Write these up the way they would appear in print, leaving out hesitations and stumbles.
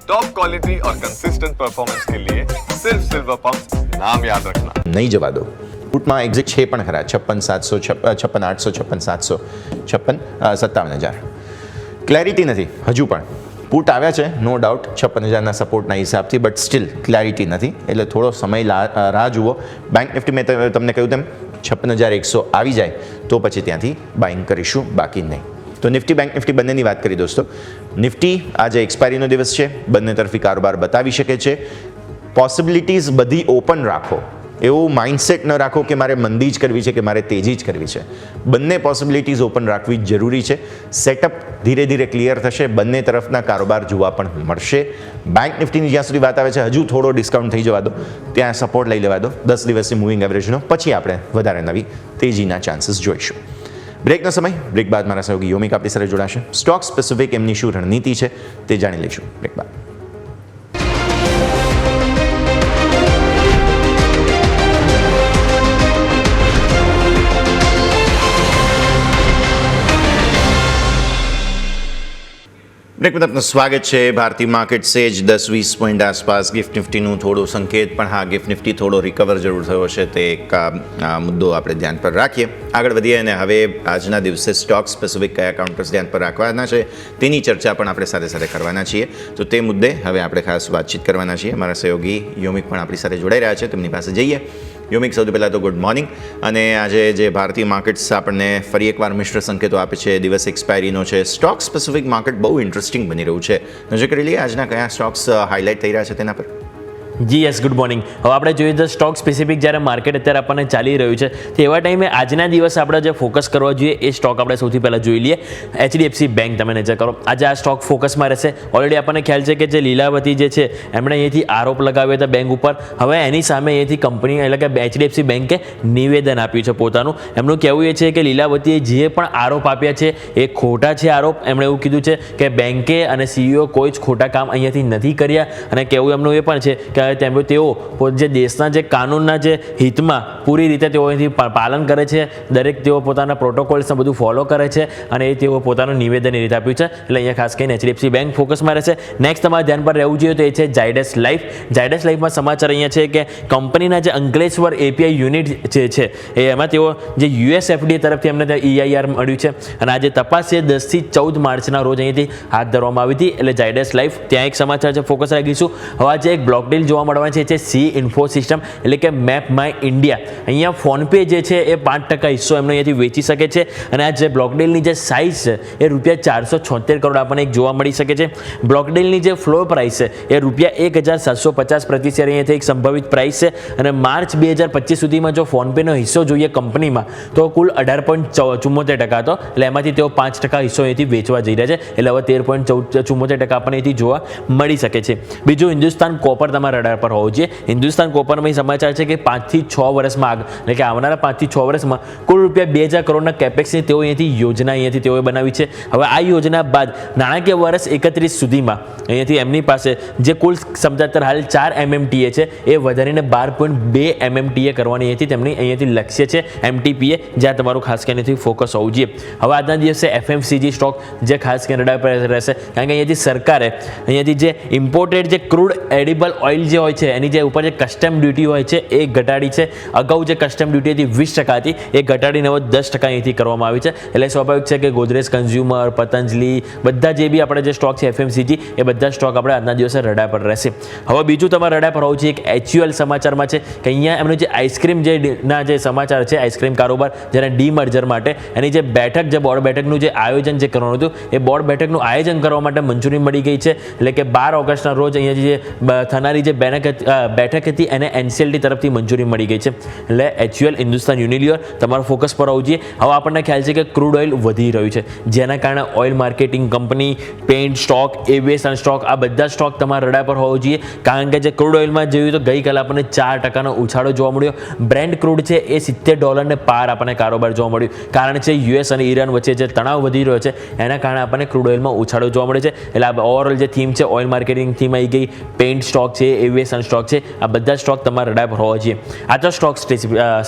Top quality और consistent performance के लिए सिर्फ सिल्वर पंप नाम याद रखना. નહીં જવા દો. પુટમાં એક્ઝિટ છે પણ ખરા 56,700, 56,800, 56,700, 57,000. ક્લેરિટી નથી હજુ પણ. પુટ આવ્યા છે નો ડાઉટ 56,000ના સપોર્ટના હિસાબથી, બટ સ્ટીલ ક્લેરિટી નથી, એટલે થોડો સમય રાહ જુઓ. બેંક નિફ્ટી મેં તમને કહ્યું તેમ 56,100 આવી જાય તો પછી ત્યાંથી બાઇંગ કરીશું, બાકી નહીં. તો નિફ્ટી બેંક નિફ્ટી બંનેની વાત કરી દોસ્તો. નિફ્ટી આજે એક્સપાયરીનો દિવસ છે, બંને તરફી કારોબાર બતાવી શકે છે. પોસિબિલિટીઝ બધી ઓપન રાખો, એવું માઇન્ડસેટ ન રાખો કે મારે મંદી જ કરવી છે કે મારે તેજી જ કરવી છે. બંને પોસિબિલિટીઝ ઓપન રાખવી જરૂરી છે. સેટઅપ ધીરે ધીરે ક્લિયર થશે, બંને તરફના કારોબાર જોવા પણ મળશે. બેંક નિફ્ટીની જ્યાં સુધી વાત આવે છે હજુ થોડો ડિસ્કાઉન્ટ થઈ જવા દો, ત્યાં સપોર્ટ લઈ લેવા દો 10 દિવસની મૂવિંગ એવરેજનો, પછી આપણે વધારે નવી તેજીના ચાન્સીસ જોઈશું. બ્રેકનો સમય, બ્રેક બાદ મારા સહયોગી યોમિક આપણી સાથે જોડાશે. સ્ટોક સ્પેસિફિક એમની શું રણનીતિ છે તે જાણી લઈશું બ્રેક બાદ. બ્રેક બાદ આપનું સ્વાગત છે. ભારતીય માર્કેટ સેજ 10-20 પોઈન્ટ આસપાસ. ગિફ્ટ નિફ્ટીનું થોડું સંકેત, પણ હા ગિફ્ટ નિફ્ટી થોડો રિકવર જરૂર થયો છે, તે એક મુદ્દો આપણે ધ્યાન પર રાખીએ. આગળ વધીએ અને હવે આજના દિવસે સ્ટોક સ્પેસિફિક કયા કાઉન્ટર્સ ધ્યાન પર રાખવાના છે તેની ચર્ચા પણ આપણે સાથે સાથે કરવાના છીએ. તો તે મુદ્દે હવે આપણે ખાસ વાતચીત કરવાના છીએ. મારા સહયોગી યોમિક પણ આપણી સાથે જોડાઈ રહ્યા છે, તેમની પાસે જઈએ. યોમિક, સૌથી પહેલાં તો ગુડ મોર્નિંગ. અને આજે જે ભારતીય માર્કેટ્સ આપણને ફરી એકવાર મિશ્ર સંકેતો આપે છે, દિવસ એક્સપાયરીનો છે, સ્ટોક સ્પેસિફિક માર્કેટ બહુ ઇન્ટરેસ્ટિંગ બની રહ્યું છે. નજર કરી લઈએ આજના કયા સ્ટોક્સ હાઇલાઇટ થઈ રહ્યા છે તેના પર. જી યસ, ગુડ મોર્નિંગ. હવે આપણે જોઈએ તો સ્ટોક સ્પેસિફિક જ્યારે માર્કેટ અત્યારે આપણને ચાલી રહ્યું છે, તો એવા ટાઈમે આજના દિવસે આપણે જે ફોકસ કરવા જોઈએ એ સ્ટોક આપણે સૌથી પહેલાં જોઈ લઈએ. HDFC બેંક તમે નજર કરો, આજે આ સ્ટોક ફોકસમાં રહેશે. ઓલરેડી આપણને ખ્યાલ છે કે જે લીલાવતી જે છે એમણે અહીંથી આરોપ લગાવ્યો હતા બેંક ઉપર. હવે એની સામે અહીંથી કંપની એટલે કે HDFC બેંકે નિવેદન આપ્યું છે પોતાનું. એમનું કહેવું એ છે કે લીલાવતીએ જે પણ આરોપ આપ્યા છે એ ખોટા છે આરોપ. એમણે એવું કીધું છે કે બેંકે અને CEO કોઈ જ ખોટા કામ અહીંયાથી નથી કર્યા, અને કહેવું એમનું એ પણ છે કે તેઓ જે દેશના જે કાનૂનના જે હિતમાં પૂરી રીતે તેઓ અહીંથી પાલન કરે છે, દરેક તેઓ પોતાના પ્રોટોકોલ્સને બધું ફોલો કરે છે, અને એ તેઓ પોતાનું નિવેદન એ રીતે આપ્યું છે. એટલે અહીંયા ખાસ કરીને HDFC બેંક ફોકસમાં રહેશે. નેક્સ્ટ તમારે ધ્યાન પર રહેવું જોઈએ તો એ છે ઝાયડસ લાઈફ. ઝાયડસ લાઈફમાં સમાચાર અહીંયા છે કે કંપનીના જે અંકલેશ્વર API યુનિટ જે છે એમાં તેઓ જે USFDA તરફથી એમને EIR મળ્યું છે, અને આજે તપાસ છે 10 થી 14 માર્ચના રોજ અહીંયાથી હાથ ધરવામાં આવી હતી. એટલે ઝાયડસ લાઈફ ત્યાં એક સમાચાર છે, ફોકસ રાખીશું. હવે આજે એક બ્લોક ડીલ જોવા મળવાની છે સી ઇન્ફો સિસ્ટમ, એટલે કે મેપ માય ઇન્ડિયા. અહીંયા ફોનપે જે છે એ 5% હિસ્સો એમનો અહીંયાથી વેચી શકે છે, અને આ જે બ્લોક ડીલની જે સાઇઝ છે એ ₹476 કરોડ આપણને એક જોવા મળી શકે છે. બ્લોક ડીલની જે ફ્લોર પ્રાઇસ છે એ ₹1,750 પ્રતિ શેર અહીંયાથી એક સંભવિત પ્રાઇસ છે. અને માર્ચ 2025 સુધીમાં જો ફોનપેનો હિસ્સો જોઈએ કંપનીમાં તો કુલ 18.74% હતો, એટલે એમાંથી તેઓ 5% હિસ્સો અહીંથી વેચવા જઈ રહ્યા છે. એટલે હવે 13.74% આપણને અહીંથી જોવા મળી શકે છે. બીજું હિન્દુસ્તાન કોપર તમારા રડાર પર હોવું જોઈએ. હિન્દુસ્તાન કોપરમાં સમાચાર છે કે 5 થી 6 વર્ષમાં એટલે કે આવનારા 5 થી 6 વર્ષમાં કુલ ₹2,000 કરોડના કેપેક્સની તેઓ અહીંયાથી યોજના અહીંયાથી તેઓએ બનાવી છે. હવે આ યોજના બાદ નાણાકીય વર્ષ 31 સુધીમાં અહીંયાથી એમની પાસે જે કુલ ક્ષમતા હાલ 4 MMTA છે એ વધારીને 12.2 MMTA કરવાની અહીંયાથી લક્ષ્ય છે MTPA, જ્યાં તમારું ખાસ કરીને ફોકસ હોવું જોઈએ. હવે આજના દિવસે FMCG સ્ટોક જે ખાસ કરીને રડાર પર રહેશે, કારણ કે અહીંયાથી સરકારે અહીંયાથી જે ઇમ્પોર્ટેડ જે ક્રૂડ એડિબલ ઓઇલ જે હોય છે એની જે ઉપર જે કસ્ટમ ડ્યુટી હોય છે એ ઘટાડી છે. અગાઉ જે કસ્ટમ ડ્યુટી હતી 20% હતી, એ ઘટાડીને હવે 10% અહીંથી કરવામાં આવી છે. એટલે સ્વાભાવિક છે કે ગોદરેજ કન્ઝ્યુમર, પતંજલિ, બધા જે બી આપણે જે સ્ટોક છે FMCG એ બધા સ્ટોક આપણે આજના દિવસે રડા પર રહેશે. હવે બીજું તમારે રડા પર હોવું છે એક HUL સમાચારમાં છે કે અહીંયા એમનું જે આઈસ્ક્રીમ ના જે સમાચાર છે, આઈસ્ક્રીમ કારોબાર જેને ડીમર્જર માટે એની જે બેઠક, જે બોર્ડ બેઠકનું જે આયોજન જે કરવાનું હતું એ બોર્ડ બેઠકનું આયોજન કરવા માટે મંજૂરી મળી ગઈ છે. એટલે કે 12 ઓગસ્ટના રોજ અહીંયા જે થનારી જે બેઠક હતી એને NCLT તરફથી મંજૂરી મળી ગઈ છે. એટલે HUL હિન્દુસ્તાન યુનિલિવર તમારો ફોકસ પર હોવું જોઈએ. હવે આપણને ખ્યાલ છે કે ક્રૂડ ઓઇલ વધી રહ્યું છે, જેના કારણે oil marketing company, pant stock, aviation stock, આ બધા સ્ટોક તમારા રડા પર હોવો જોઈએ. કારણ કે જે ક્રૂડ ઓઇલમાં જોયું તો ગઈકાલે આપણને 4%નો ઉછાળો જોવા મળ્યો. બ્રેન્ટ ક્રૂડ છે એ $70 પાર આપણને કારોબાર જોવા મળ્યું. કારણ છે US અને ઈરાન વચ્ચે જે તણાવ વધી રહ્યો છે એના કારણે આપણને ક્રૂડ ઓઇલમાં ઉછાળો જોવા મળે છે. એટલે આ ઓવરઓલ જે થીમ છે ઓઇલ માર્કેટિંગ થીમ આવી ગઈ, પેન્ટ સ્ટોક છે, એવિએશન સ્ટોક છે, આ બધા સ્ટોક તમારા રડાર પર હોવા જોઈએ. આ તો સ્ટોક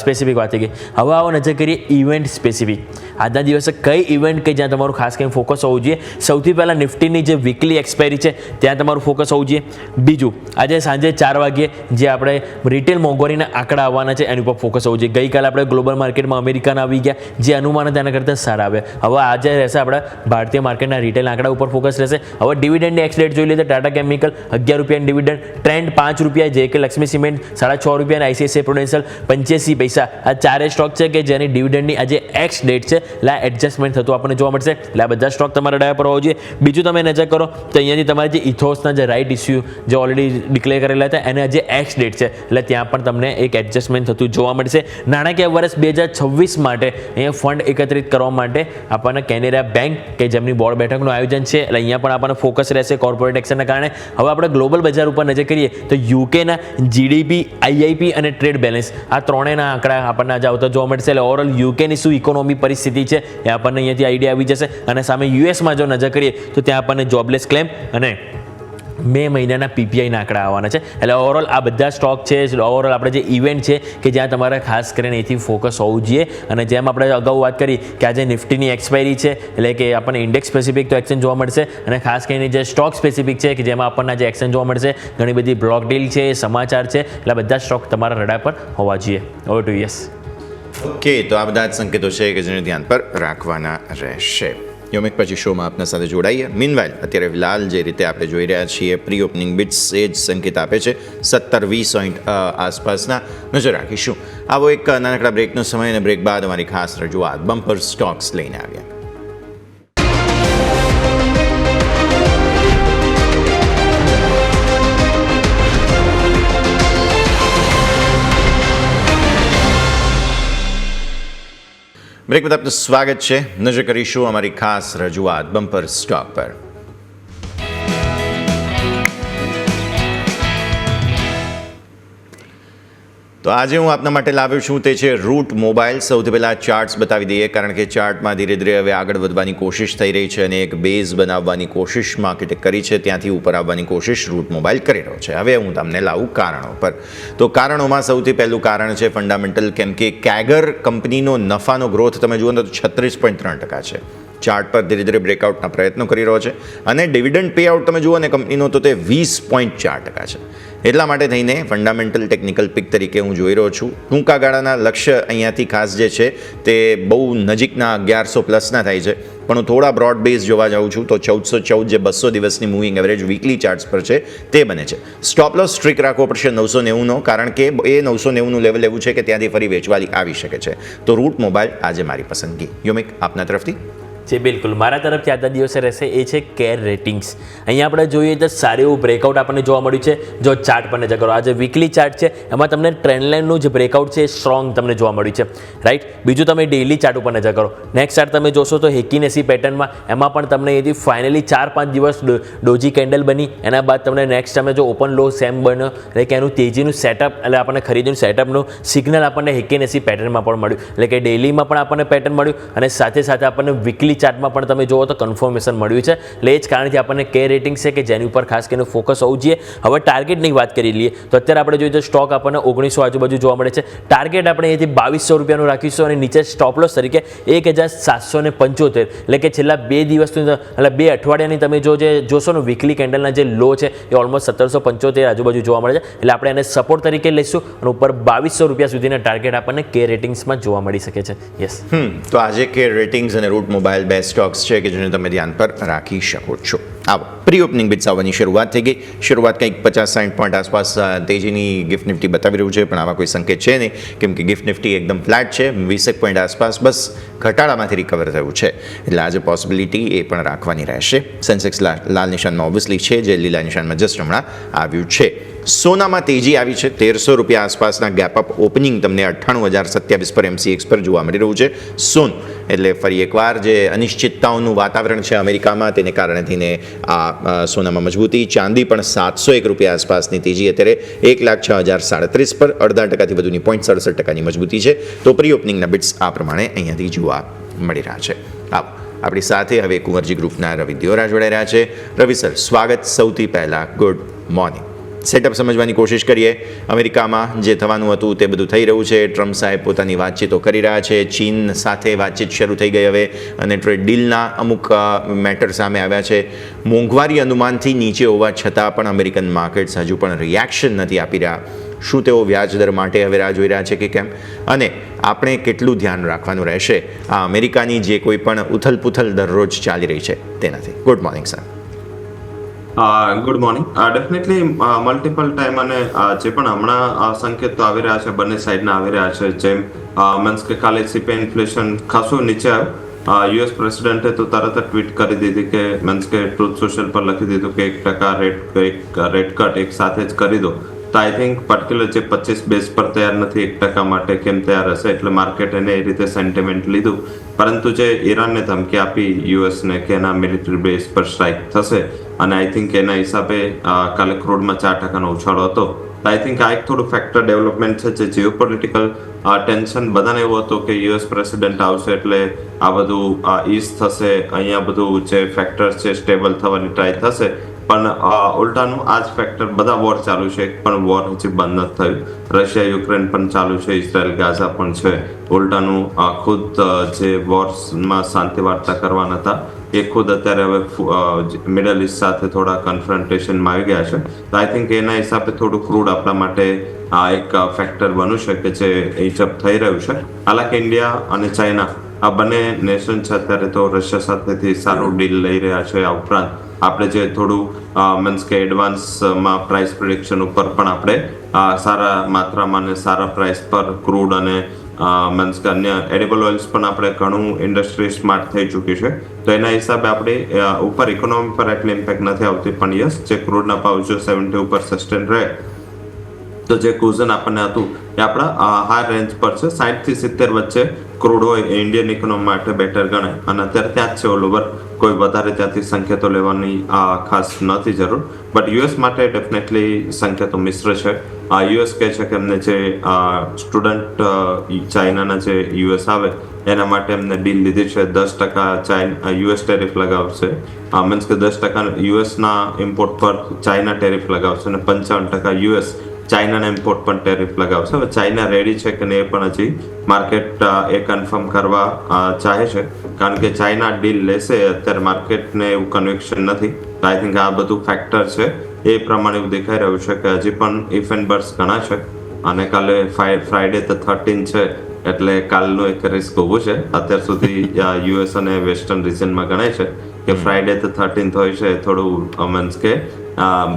સ્પેસિફિક વાત થઈ ગઈ. હવે આવો નજર કરીએ ઇવેન્ટ સ્પેસિફિક. આજના દિવસે કઈ ઇવેન્ટ કે જ્યાં તમારું ખાસ કરીને ફોકસ હોવું જોઈએ. સૌથી પહેલાં નિફ્ટીની જે વીકલી એક્સપાયરી છે ત્યાં તમારું ફોકસ હોવું જોઈએ. બીજું, આજે સાંજે 4 વાગ્યે જે આપણે રિટેલ મોંઘવારીના આંકડા આવવાના છે એની ઉપર ફોકસ હોવું જોઈએ. ગઈકાલે આપણે ગ્લોબલ માર્કેટમાં અમેરિકાના આવી ગયા, જે અનુમાન તેના કરતાં સારા આવ્યા. હવે આજે રહેશે આપણા ભારતીય માર્કેટના રિટેલ આંકડા ઉપર ફોકસ રહેશે. હવે ડિવિડન્ડની એક્સ ડેટ જોઈ લીધે ટાટા કેમિકલ 11 રૂપિયાની ડિવિડન્ડ, ટ્રેન્ડ 5 રૂપિયા, જેકે લક્ષ્મી સિમેન્ટ 6.5 રૂપિયા, આઈસીઆઈસીઆઈ પ્રુડેન્શિયલ 85 પૈસા. આ ચારે સ્ટોક છે કે જેની ડિવિડન્ડની આજે એક્સ ડેટ છે, એટલે આ એડજસ્ટમેન્ટ થતું આપણને જોવા મળશે. એટલે આ બધા સ્ટોક તમારા ડાયા પર હોવા જોઈએ. બીજું તમે નજર કરો તો અહીંયાથી તમારે જે ઇથોસના જે રાઇટ ઇસ્યુ જે ઓલરેડી ડિક્લેર કરેલા હતા એને આજે એક્સ ડેટ છે, એટલે ત્યાં પણ તમને એક એડજસ્ટમેન્ટ થતું જોવા મળશે. નાણાકીય વર્ષ 2026 માટે અહીંયા ફંડ એકત્રિત કરવા માટે આપણને કેનેરા બેંક કે જેમની બોર્ડ બેઠકનું આયોજન છે, એટલે અહીંયા પણ આપણને ફોકસ રહેશે કોર્પોરેટ એક્શનના કારણે. હવે આપણે ગ્લોબલ બજાર ઉપર નજર કરીએ તો યુકેના જીડીપી, આઈઆઈપી અને ટ્રેડ બેલેન્સ આ ત્રણેયના આંકડા આપણને આજે આવતા જોવા મળશે. એટલે ઓવરઓલ યુકેની શું ઇકોનોમી પરિસ્થિતિ છે એ આપણને અહીંયાથી આઈડિયા આવી જશે. અને સામે યુએસમાં જો નજર કરીએ તો ત્યાં આપણને જોબલેસ ક્લેમ અને મે મહિનાના પીપીઆઈના આંકડા આવવાના છે. એટલે ઓવરઓલ આ બધા સ્ટોક છે, ઓવરઓલ આપણે જે ઇવેન્ટ છે કે જ્યાં તમારે ખાસ કરીને એથી ફોકસ હોવું જોઈએ. અને જેમ આપણે અગાઉ વાત કરી કે આજે નિફ્ટીની એક્સપાયરી છે, એટલે કે આપણને ઇન્ડેક્સ સ્પેસિફિક તો એક્શન જોવા મળશે, અને ખાસ કરીને જે સ્ટોક સ્પેસિફિક છે કે જેમાં આપણને જે એક્શન જોવા મળશે, ઘણી બધી બ્લોક ડીલ છે, સમાચાર છે, એટલે બધા સ્ટોક તમારા રડાર પર હોવા જોઈએ. Over to yes. ઓકે, તો આ બધા જ સંકેતો છે કે જેને ધ્યાન પર રાખવાના રહેશે. યોમિક, પછી શોમાં આપના સાથે જોડાઈએ. મીનવાઇલ અત્યારે ફિલહાલ જે રીતે આપણે જોઈ રહ્યા છીએ પ્રી ઓપનિંગ બિટ્સ એ જ સંકેત આપે છે 17-20 આસપાસના. નજર રાખીશું. આવો એક નાનકડા બ્રેકનો સમય, અને બ્રેક બાદ અમારી ખાસ રજૂઆત બમ્પર સ્ટોક્સ લઈને આવ્યા. બ્રેક બાદ આપનું સ્વાગત છે. નજર કરીશું અમારી ખાસ રજૂઆત બમ્પર સ્ટોક પર. તો આજે હું આપના માટે લાવ્યો છું તે છે રૂટ મોબાઈલ. સૌથી પહેલાં ચાર્ટ્સ બતાવી દઈએ, કારણ કે ચાર્ટમાં ધીરે ધીરે હવે આગળ વધવાની કોશિશ થઈ રહી છે, અને એક બેઝ બનાવવાની કોશિશ માર્કેટે કરી છે, ત્યાંથી ઉપર આવવાની કોશિશ રૂટ મોબાઈલ કરી રહ્યો છે. હવે હું તમને લાવું કારણો પર. તો કારણોમાં સૌથી પહેલું કારણ છે ફંડામેન્ટલ, કેમ કે કેગર કંપનીનો નફાનો ગ્રોથ તમે જુઓ તો 36.3% છે. ચાર્ટ પર ધીરે ધીરે બ્રેકઆઉટના પ્રયત્નો કરી રહ્યો છે, અને ડિવિડન્ડ પે આઉટ તમે જુઓ ને કંપનીનો તો તે 20.4% છે. એટલા માટે થઈને ફંડામેન્ટલ ટેકનિકલ પિક તરીકે હું જોઈ રહ્યો છું. ટૂંકા ગાળાના લક્ષ્ય અહીંયાથી ખાસ જે છે તે બહુ નજીકના 1100+ થાય છે, પણ હું થોડા બ્રોડ બેઝ જોવા જાઉં છું તો 1414 જે 200 દિવસની મૂવિંગ એવરેજ વીકલી ચાર્ટ્સ પર છે તે બને છે. સ્ટોપ લોસ સ્ટ્રીક રાખવો પડશે 990નો, કારણ કે એ 990નું લેવલ એવું છે કે ત્યાંથી ફરી વેચવાલી આવી શકે છે. તો રૂટ મોબાઈલ આજે મારી પસંદગી. યોમિક, આપના તરફથી? જે બિલકુલ મારા તરફથી આજના દિવસે રહેશે એ છે કેર રેટિંગ્સ. અહીંયા આપણે જોઈએ તો સારું એવું બ્રેકઆઉટ આપણને જોવા મળ્યું છે. જો ચાર્ટ પર નજર કરો, આ જે વીકલી ચાર્ટ છે એમાં તમને ટ્રેન્ડ લાઇનનું જે બ્રેકઆઉટ છે એ સ્ટ્રોંગ તમને જોવા મળ્યું છે, રાઈટ. બીજું તમે ડેઇલી ચાર્ટ ઉપર નજર કરો. નેક્સ્ટ ચાર્ટ તમે જોશો તો હેકીનેસી પેટર્નમાં, એમાં પણ તમને અહીંથી ફાઇનલી 4-5 દિવસ ડોજી કેન્ડલ બની, એના બાદ તમને નેક્સ્ટ તમે જો ઓપન લો સેમ બન્યો, એટલે કે એનું તેજીનું સેટઅપ, એટલે આપણને ખરીદીનું સેટઅપનું સિગ્નલ આપણને હેકીનેસી પેટર્નમાં પણ મળ્યું, એટલે કે ડેઇલીમાં પણ આપણને પેટર્ન મળ્યું, અને સાથે સાથે આપણને વીકલી ચાર્ટમાં પણ તમે જુઓ તો કન્ફર્મેશન મળ્યું છે. એટલે એ જ કારણથી આપણને કે રેટિંગ છે કે જેની ઉપર ખાસ કરીને ફોકસ હોવું જોઈએ. હવે ટાર્ગેટની વાત કરી લઈએ તો અત્યારે આપણે જોઈએ તો સ્ટોક આપણને 1900 આજુબાજુ જોવા મળે છે. ટાર્ગેટ આપણે અહીંથી 2200 રૂપિયાનું રાખીશું, અને નીચે સ્ટોપ લોસ તરીકે 1775, એટલે કે છેલ્લા 2 દિવસનું એટલે 2 અઠવાડિયાની તમે જોશો ને વીકલી કેન્ડલના જે લો છે એ ઓલમોસ્ટ 1775 આજુબાજુ જોવા મળે છે. એટલે આપણે એને સપોર્ટ તરીકે લઈશું, અને ઉપર 2200 રૂપિયા સુધીના ટાર્ગેટ આપણને કે રેટિંગ્સમાં જોવા મળી શકે છે. યસ. તો આજે કે રેટિંગ્સ અને રૂટ મોબાઈલ બે સ્ટોક્સ છે કે જેને તમે ધ્યાન પર રાખી શકો છો. આવો પ્રી ઓપનિંગ બિટ્સ આવવાની શરૂઆત થઈ ગઈ. શરૂઆત કંઈક 50-60 પોઈન્ટ આસપાસ તેજીની ગિફ્ટ નિફ્ટી બતાવી રહ્યું છે, પણ આવા કોઈ સંકેત છે નહીં, કેમ કે ગિફ્ટ નિફ્ટી એકદમ ફ્લેટ છે. 20 પોઈન્ટ આસપાસ બસ ઘટાડામાંથી રિકવર થયું છે, એટલે આજે પોસિબિલિટી એ પણ રાખવાની રહેશે. સેન્સેક્સ લાલ નિશાનમાં ઓબ્વિયસલી છે, જે લીલા નિશાનમાં જસ્ટ હમણાં આવ્યું છે. સોનામાં તેજી આવી છે. 1300 રૂપિયા આસપાસના ગેપ અપ ઓપનિંગ તમને 98,027 પર MCX પર જોવા મળી રહ્યું છે. સોન એટલે ફરી એકવાર જે અનિશ્ચિતતાઓનું વાતાવરણ છે અમેરિકામાં, તેને કારણે થઈને આ સોનામાં મજબૂતી. ચાંદી પણ 701 રૂપિયા આસપાસની તેજી, અત્યારે 1,06,037 પર 0.5% વધુની 0.67% મજબૂતી છે. તો પ્રી ઓપનિંગના બિટ્સ આ પ્રમાણે અહીંયાથી જોવા મળી રહ્યા છે. આપણી સાથે હવે કુંવરજી ગ્રુપના રવિ દેવરા જોડાઈ રહ્યા છે. રવિ સર, સ્વાગત. સૌથી પહેલાં ગુડ મોર્નિંગ. સેટઅપ સમજવાની કોશિશ કરીએ. અમેરિકામાં જે થવાનું હતું તે બધું થઈ રહ્યું છે. ટ્રમ્પ સાહેબ પોતાની વાતચીતો કરી રહ્યા છે. ચીન સાથે વાતચીત શરૂ થઈ ગઈ હવે અને ટ્રેડ ડીલના અમુક મેટર સામે આવ્યા છે. મોંઘવારી અનુમાનથી નીચે હોવા છતાં પણ અમેરિકન માર્કેટ્સ હજુ પણ રિએક્શન નથી આપી રહ્યા. શું તેઓ વ્યાજદર માટે હવે રાહ જોઈ રહ્યા છે કે કેમ? અને આપણે કેટલું ધ્યાન રાખવાનું રહેશે આ અમેરિકાની જે કોઈ પણ ઉથલપુથલ દરરોજ ચાલી રહી છે તેનાથી? Good morning sir. Good morning. Definitely multiple time અને જે પણ હમણાં સંકેતો આવી રહ્યા છે બંને સાઈડના આવી રહ્યા છે. જેમ મીન્સ કે કાલે સીપીઆઈ ઇન્ફ્લેશન ખાસું નીચે આવ્યું. યુએસ પ્રેસિડેન્ટે તો તરત જ ટ્વીટ કરી દીધી કે મીન્સ કે ટ્રુથ સોશિયલ પર લખી દીધું કે 1% રેટ કટ એક સાથે જ કરી દો. તો આઈ થિંક પર્ટિક્યુલર જે 25 બેઝ પર તૈયાર નથી 1% માટે કેમ તૈયાર હશે, એટલે માર્કેટ એને એ રીતે સેન્ટિમેન્ટ લીધું. પરંતુ જે ઈરાનને ધમકી આપી યુએસને કે એના મિલિટરી બેઝ પર સ્ટ્રાઇક થશે અને આઈ થિંક એના હિસાબે કાલે ક્રૂડમાં 4%નો ઉછાળો હતો. તો આઈ થિંક આ એક થોડું ફેક્ટર ડેવલપમેન્ટ છે. જે જીઓપોલિટિકલ ટેન્શન બધાને એવું હતું કે યુએસ પ્રેસિડેન્ટ આવશે એટલે આ બધું ઈઝ થશે, અહીંયા બધું જે ફેક્ટર છે સ્ટેબલ થવાની ટ્રાય થશે. પણ ઉલટાનું આ જ ફેક્ટર બધા વોર ચાલુ છે, એક પણ વોર હજી બંધ નથી થયું. રશિયા યુક્રેન પણ ચાલુ છે, ઇઝરાયલ ગાઝા પણ છે. ઉલટાનું ખુદ જે વોર્સમાં શાંતિ વાર્તા કરવાના હતા એ ખુદ અત્યારે હવે મિડલ ઇસ્ટ સાથે થોડા કન્ફ્રન્ટેશનમાં આવી ગયા છે. તો આઈ થિંક એના હિસાબે થોડું ક્રૂડ આપણા માટે આ એક ફેક્ટર બન્યું છે કે જે ઇજપ થઈ રહ્યું છે. હાલાકી ઇન્ડિયા અને ચાઇના આ બંને નેશન છે અત્યારે તો રશિયા સાથેથી સારું ડીલ લઈ રહ્યા છે. આ ઉપરાંત આપણે જે થોડું મીન્સ કે એડવાન્સમાં પ્રાઇસ પ્રિડિક્શન ઉપર પણ આપણે સારા માત્રામાં અને સારા પ્રાઇસ પર ક્રૂડ અને મીન્સ કે અન્ય એડિબલ ઓઇલ્સ પણ આપણે ઘણું ઇન્ડસ્ટ્રી સ્માર્ટ થઈ ચૂકી છે. તો એના હિસાબે આપણે ઉપર ઇકોનોમી પર એટલી ઇમ્પેક્ટ નથી આવતી. પણ યસ, જે ક્રૂડના ભાવ જો 70 ઉપર સસ્ટેન રહે તો જે કુઝન આપણને હતું એ આપણા હાઈ રેન્જ પર છે. 60 થી 70 વચ્ચે ક્રૂડ હોય એ ઇન્ડિયન ઇકોનોમી માટે બેટર ગણાય અને અત્યારે ત્યાં જ છે. ઓલ ઓવર કોઈ વધારે ત્યાંથી સંકેતો લેવાની ખાસ નથી જરૂર. બટ યુએસ માટે ડેફિનેટલી સંકેતો મિશ્ર છે. યુએસ કહે છે કે એમને જે સ્ટુડન્ટ ચાઇનાના જે યુએસ આવે એના માટે એમને ડીલ લીધી છે. 10% યુએસ ટેરિફ લગાવશે. મીન્સ કે 10% યુએસના ઇમ્પોર્ટ પર ચાઇના ટેરિફ લગાવશે અને 55% યુએસ ચાઇનાના ઇમ્પોર્ટ પણ ટેરિફ લગાવશે. હવે ચાઇના રેડી છે કે નહીં એ પણ હજી માર્કેટ એ કન્ફર્મ કરવા ચાહે છે, કારણ કે ચાઇના ડીલ લેશે અત્યારે માર્કેટને એવું કન્વિક્શન નથી. આઈ થિંક આ બધું ફેક્ટર છે. એ પ્રમાણે એવું દેખાઈ રહ્યું છે કે હજી પણ ઇફ એન્ડ બટ્સ ઘણા છે અને કાલે ફ્રાઈડે તો 13 છે એટલે કાલનું એક રિસ્ક ઊભું છે. અત્યાર સુધી યુએસ અને વેસ્ટર્ન રિજનમાં ગણાય છે કે ફ્રાઈડે તો 13 હોય છે થોડું મીન્સ કે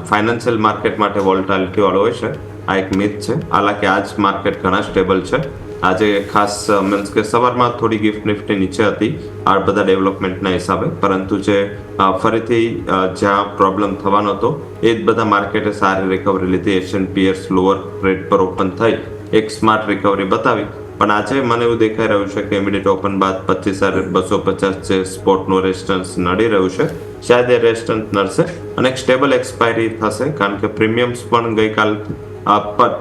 ફાઇનાન્શિયલ માર્કેટ માટે વોલેટિલિટી વાળો હોય છે. આ એક મિથ છે. હાલાકી આજ માર્કેટ ઘણા સ્ટેબલ છે. આજે ખાસ મીન્સ કે સવારમાં થોડી ગિફ્ટ નિફ્ટી નીચે હતી આ બધા ડેવલપમેન્ટના હિસાબે, પરંતુ જે ફરીથી જ્યાં પ્રોબ્લેમ થવાનો હતો એ જ બધા માર્કેટે સારી રિકવરી લીધી. એશિયન પિયર્સ લોઅર રેટ પર ઓપન થઈ એક સ્માર્ટ રિકવરી બતાવી. પણ આજે મને એવું દેખાઈ રહ્યું છે કે ઇમિડિયેટ ઓપન બાદ 25,250 જે સ્પોટનું રેઝિસ્ટન્સ નડી રહ્યું છે, શાયદ એ રેઝિસ્ટન્સ નડશે અને એક સ્ટેબલ એક્સપાયરી થશે. કારણ કે પ્રીમિયમ્સ પણ ગઈકાલ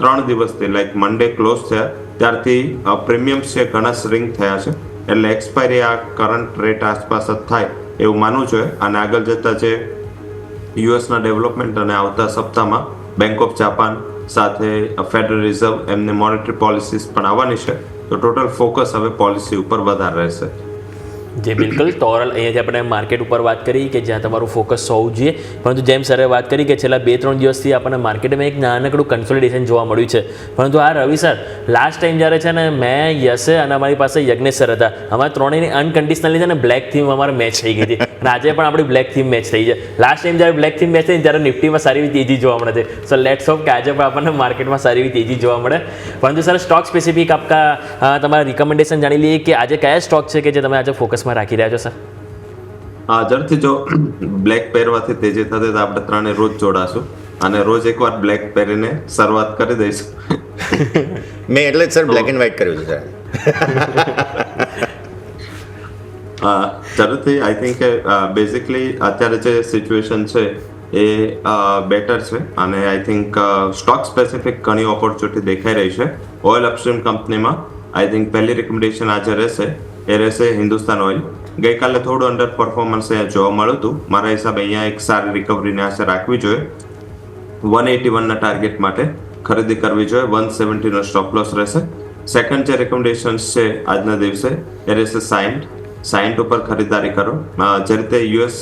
3 દિવસથી લાઈક મંડે ક્લોઝ થયા ત્યારથી પ્રીમિયમ્સ છે ઘણા શ્રિંક થયા છે. એટલે એક્સપાયરી આ કરંટ રેટ આસપાસ જ થાય એવું માનવું જોઈએ. અને આગળ જતા જે યુએસના ડેવલપમેન્ટ અને આવતા સપ્તાહમાં બેંક ઓફ જાપાન સાથે ફેડરલ રિઝર્વ એમને મોનેટરી પોલિસીસ પણ આવવાની છે. તો ટોટલ ફોકસ હવે પોલિસી ઉપર વધારે રહેશે. જે બિલકુલ તોરલ અહીંયાથી આપણે માર્કેટ ઉપર વાત કરી કે જ્યાં તમારું ફોકસ હોવું જોઈએ. પરંતુ જેમ સરે વાત કરી કે છેલ્લા 2-3 દિવસથી આપણને માર્કેટમાં એક નાનકડું કન્સોલિડેશન જોવા મળ્યું છે. પરંતુ આ રવિ સર લાસ્ટ ટાઈમ જ્યારે છે ને મેં યશે અને અમારી પાસે યજ્ઞેશ સર હતા, અમારા ત્રણેયની અનકન્ડિશનલી છે ને બ્લેક થીમ અમારે મેચ થઈ ગઈ હતી અને આજે પણ આપણી બ્લેક થીમ મેચ થઈ છે. લાસ્ટ ટાઈમ જ્યારે બ્લેક થીમ મેચ થઈ ત્યારે નિફ્ટીમાં સારી એવી તેજી જોવા મળે છે. સો લેટ્સ હોપ કે આજે પણ આપણને માર્કેટમાં સારી એવી તેજી જોવા મળે. પરંતુ સર સ્ટોક સ્પેસિફિક તમારા રિકમેન્ડેશન જાણી લઈએ કે આજે કયા સ્ટોક છે કે જે તમે આજે ફોકસમાં રાખી રહ્યા છો સર? ઝડપથી જો બ્લેક પહેરવાથી તેજી થશે તો આપણે ત્રણે રોજ જોડાશું અને રોજ એકવાર બ્લેક પહેરીને શરૂઆત કરી દઈશું. મેં એટલે જ સર બ્લેક એન્ડ વ્હાઇટ કર્યું છે સર. જરૂરથી આઈ થિંક કે બેઝિકલી અત્યારે જે સિચ્યુએશન છે એ બેટર છે અને આઈ થિંક સ્ટોક સ્પેસિફિક ઘણી ઓપોર્ચ્યુનિટી દેખાઈ રહી છે. ઓઇલ અપસ્ટ્રીમ કંપનીમાં આઈ થિંક પહેલી રિકમેન્ડેશન આજે રહેશે એ રહેશે હિન્દુસ્તાન ઓઇલ. ગઈકાલે થોડું અંડર પરફોર્મન્સ અહીંયા જોવા મળ્યું હતું. મારા હિસાબે અહીંયા એક સારી રિકવરીની આશા રાખવી જોઈએ. 181ના ટાર્ગેટ માટે ખરીદી કરવી જોઈએ. 170નો સ્ટોપ લોસ રહેશે. સેકન્ડ જે રેકમેન્ડેશન્સ છે આજના દિવસે એ રહેશે 60 ઉપર ખરીદારી કરો. જે રીતે યુએસ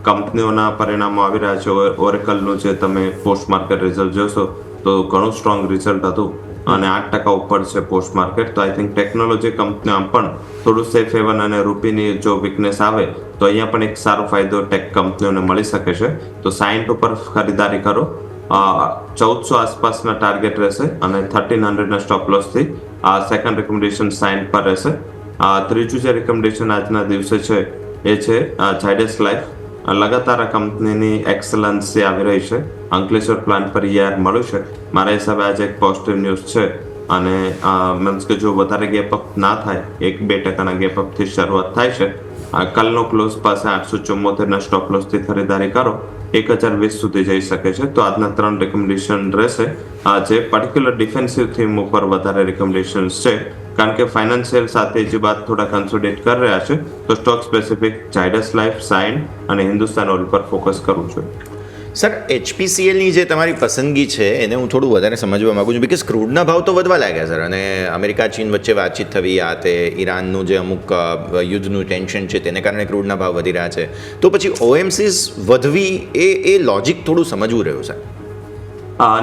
કંપનીઓના પરિણામો આવી રહ્યા છે, ઓરેકલનું જે તમે પોસ્ટ માર્કેટ રિઝલ્ટ જોશો તો ઘણું સ્ટ્રોંગ રિઝલ્ટ હતું અને 8% ઉપર છે પોસ્ટ માર્કેટ. તો આઈ થિંક ટેકનોલોજી કંપનીઓ પણ થોડું સેફ હેવન અને રૂપીની જો વીકનેસ આવે તો અહીંયા પણ એક સારો ફાયદો ટેક કંપનીઓને મળી શકે છે. તો 60 ઉપર ખરીદારી કરો. 1400 આસપાસના ટાર્ગેટ રહેશે અને 1300ના સ્ટોપ લોસથી આ સેકન્ડ રેકમેન્ડેશન 60 પર રહેશે. ત્રીજું જે રેકમેન્ડેશન આજના દિવસે છે એ છે ઝાયડસ લાઈફ. લગાતાર આ કંપનીની એક્સલન્સી આવી રહી છે. અંકલેશ્વર પ્લાન્ટ પર યાર મળ્યું છે. મારા હિસાબે આજે એક પોઝિટિવ ન્યૂઝ છે અને મીન્સ કે જો વધારે ગેપ અપ ના થાય, 1-2% ગેપ અપથી શરૂઆત થાય છે. કાલનો ક્લોઝ પાસે 874ના સ્ટોપ લોસથી ખરીદારી કરો. 1020 સુધી જઈ શકે છે. તો આજના 3 રેકમેન્ડેશન રહેશે. જે પર્ટિક્યુલર ડિફેન્સિવ થીમ ઉપર વધારે રેકમેન્ડેશન્સ છે, કારણ કે ફાઇનાન્શિયલ સાથે જે બાદ થોડા કન્સોલિડેટ કરી રહ્યા છે, તો સ્ટોક સ્પેસિફિક ઝાયડસ લાઈફ, સાઇન અને હિન્દુસ્તાન ઓઇલ પર ફોકસ કરવું જોઈએ. સર, HPCLની જે તમારી પસંદગી છે એને હું થોડું વધારે સમજવા માગું છું, બિકોઝ ક્રૂડના ભાવ તો વધવા લાગ્યા સર, અને અમેરિકા ચીન વચ્ચે વાતચીત થવી, આ તે ઈરાનનું જે અમુક યુદ્ધનું ટેન્શન છે તેને કારણે ક્રૂડના ભાવ વધી રહ્યા છે. તો પછી OMCs વધવી એ લોજિક થોડું સમજવું રહ્યું સર.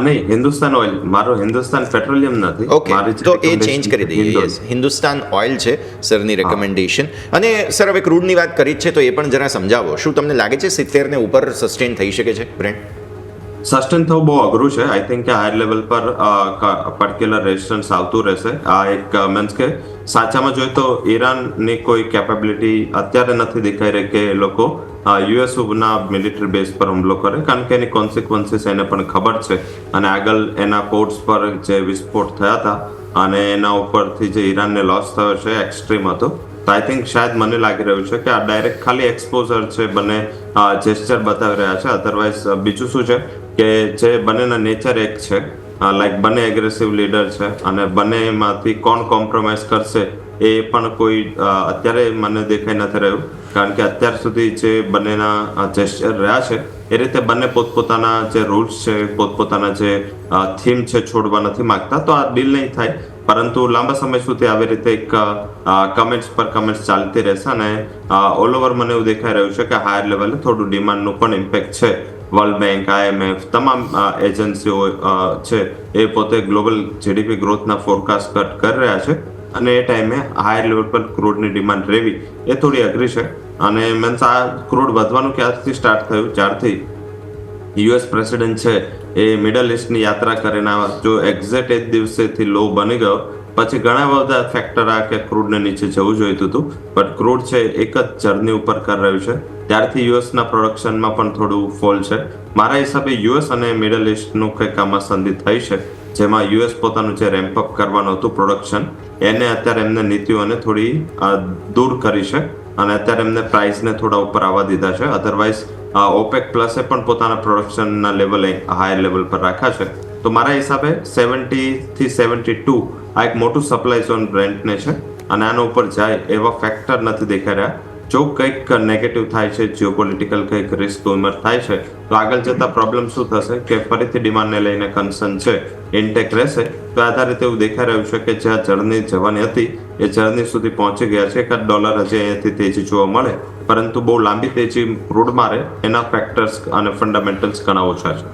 નહીં, હિન્દુસ્તાન ઓઇલ, મારો હિન્દુસ્તાન પેટ્રોલિયમ નથી. ઓકે, તો એ ચેન્જ કરી દઈએ. યસ, હિન્દુસ્તાન ઓઇલ છે સરની રેકમેન્ડેશન. અને સર, હવે ક્રૂડની વાત કરી છે તો એ પણ જરા સમજાવો. શું તમને લાગે છે 70 ને ઉપર સસ્ટેન થઈ શકે છે બ્રેન્ટ? સસ્ટેન થવું બહુ અઘરું છે. આઈ થિંક કે હાયર લેવલ પર પર્ટિક્યુલર રેઝિસ્ટન્સ આવતું રહેશે. આ એક મીન્સ કે સાચામાં જોઈએ તો ઈરાનની કોઈ કેપેબિલિટી અત્યારે નથી દેખાઈ રહી કે એ લોકો યુએસ ના મિલિટરી બેઝ પર હુમલો કરે, કારણ કે એની કોન્સિક્વન્સીસ એને પણ ખબર છે. અને આગળ એના પોર્ટ્સ પર જે વિસ્ફોટ થયા હતા અને એના ઉપરથી જે ઈરાનને લોસ થયો છે એક્સ્ટ્રીમ હતો. તો આઈ થિંક શાયદ મને લાગી રહ્યું છે કે આ ડાયરેક્ટ ખાલી એક્સપોઝર છે, બંને જેસ્ચર બતાવી રહ્યા છે. અધરવાઇઝ બીજું શું છે કે જે બંનેના નેચર એક છે, લાઈક બંને એગ્રેસિવ લીડર છે અને બંનેમાંથી કોણ કોમ્પ્રોમાઇઝ કરશે એ પણ કોઈ અત્યારે મને દેખાઈ નથી રહ્યું, કારણ કે અત્યાર સુધી જે બંનેના જેસ્ચર રહ્યા છે એ રીતે બંને પોતપોતાના જે રૂલ્સ છે, પોતપોતાના જે થીમ છે છોડવા નથી માંગતા. તો આ ડીલ નહીં થાય, પરંતુ લાંબા સમય સુધી આવી રીતે એક કમેન્ટ્સ પર કમેન્ટ્સ ચાલતી રહેશે અને ઓલ ઓવર મને એવું દેખાઈ રહ્યું છે કે હાયર લેવલે થોડું ડિમાન્ડનું પણ ઇમ્પેક્ટ છે. વર્લ્ડ બેંક, IMF, તમામ એજન્સીઓ છે એ પોતે ગ્લોબલ GDP ગ્રોથના ફોરકાસ્ટ કટ કરી રહ્યા છે અને એ ટાઈમે હાયર લેવલ પર ક્રૂડની ડિમાન્ડ રહેવી એ થોડી અઘરી છે. અને મીન્સ આ ક્રૂડ વધવાનું ક્યારથી સ્ટાર્ટ થયું? જ્યારથી US પ્રેસિડેન્ટ છે એ મિડલ ઇસ્ટની યાત્રા કરીને જો એક્ઝેક્ટ એ દિવસેથી લો બની ગયો, પછી ઘણા બધા ફેક્ટર આ કે ક્રૂડને નીચે જવું જોઈતું હતું, બટ ક્રૂડ છે એક જ જર્ની ઉપર કરી રહ્યું છે. ત્યારથી યુએસના પ્રોડક્શનમાં પણ થોડું ફોલ છે. મારા હિસાબે યુએસ અને મિડલ ઇસ્ટનું કંઈક આમાં સંધિ થઈ છે, જેમાં યુએસ પોતાનું જે રેમ્પઅપ કરવાનું હતું પ્રોડક્શન, એને અત્યારે એમને નીતિઓને થોડી દૂર કરી છે અને અત્યારે એમને પ્રાઇસને થોડા ઉપર આવવા દીધા છે. અધરવાઇઝ OPEC પ્લસે પણ પોતાના પ્રોડક્શનના લેવલે હાયર લેવલ પર રાખ્યા છે. તો મારા હિસાબે 70 થી 72 આ એક મોટું સપ્લાય ઝોન બ્રેન્ટને છે અને આના ઉપર જાય એવા ફેક્ટર નથી દેખાઈ રહ્યા. જો કંઈક નેગેટિવ થાય છે, જીઓપોલિટિકલ કંઈક રિસ્ક ઉમર થાય છે, તો આગળ જતા પ્રોબ્લેમ શું થશે કે ફરીથી ડિમાન્ડને લઈને કન્સર્ન છે ઇન્ટેક રહેશે. તો આધારિત એવું દેખાઈ રહ્યું છે કે જ્યાં જર્ની જવાની હતી એ જર્ની સુધી પહોંચી ગયા છે. $1 હજી અહીંયાથી તેજી જોવા મળે, પરંતુ બહુ લાંબી તેજી ક્રૂડ મારે એના ફેક્ટર્સ અને ફંડામેન્ટલ્સ ઘણા ઓછા છે.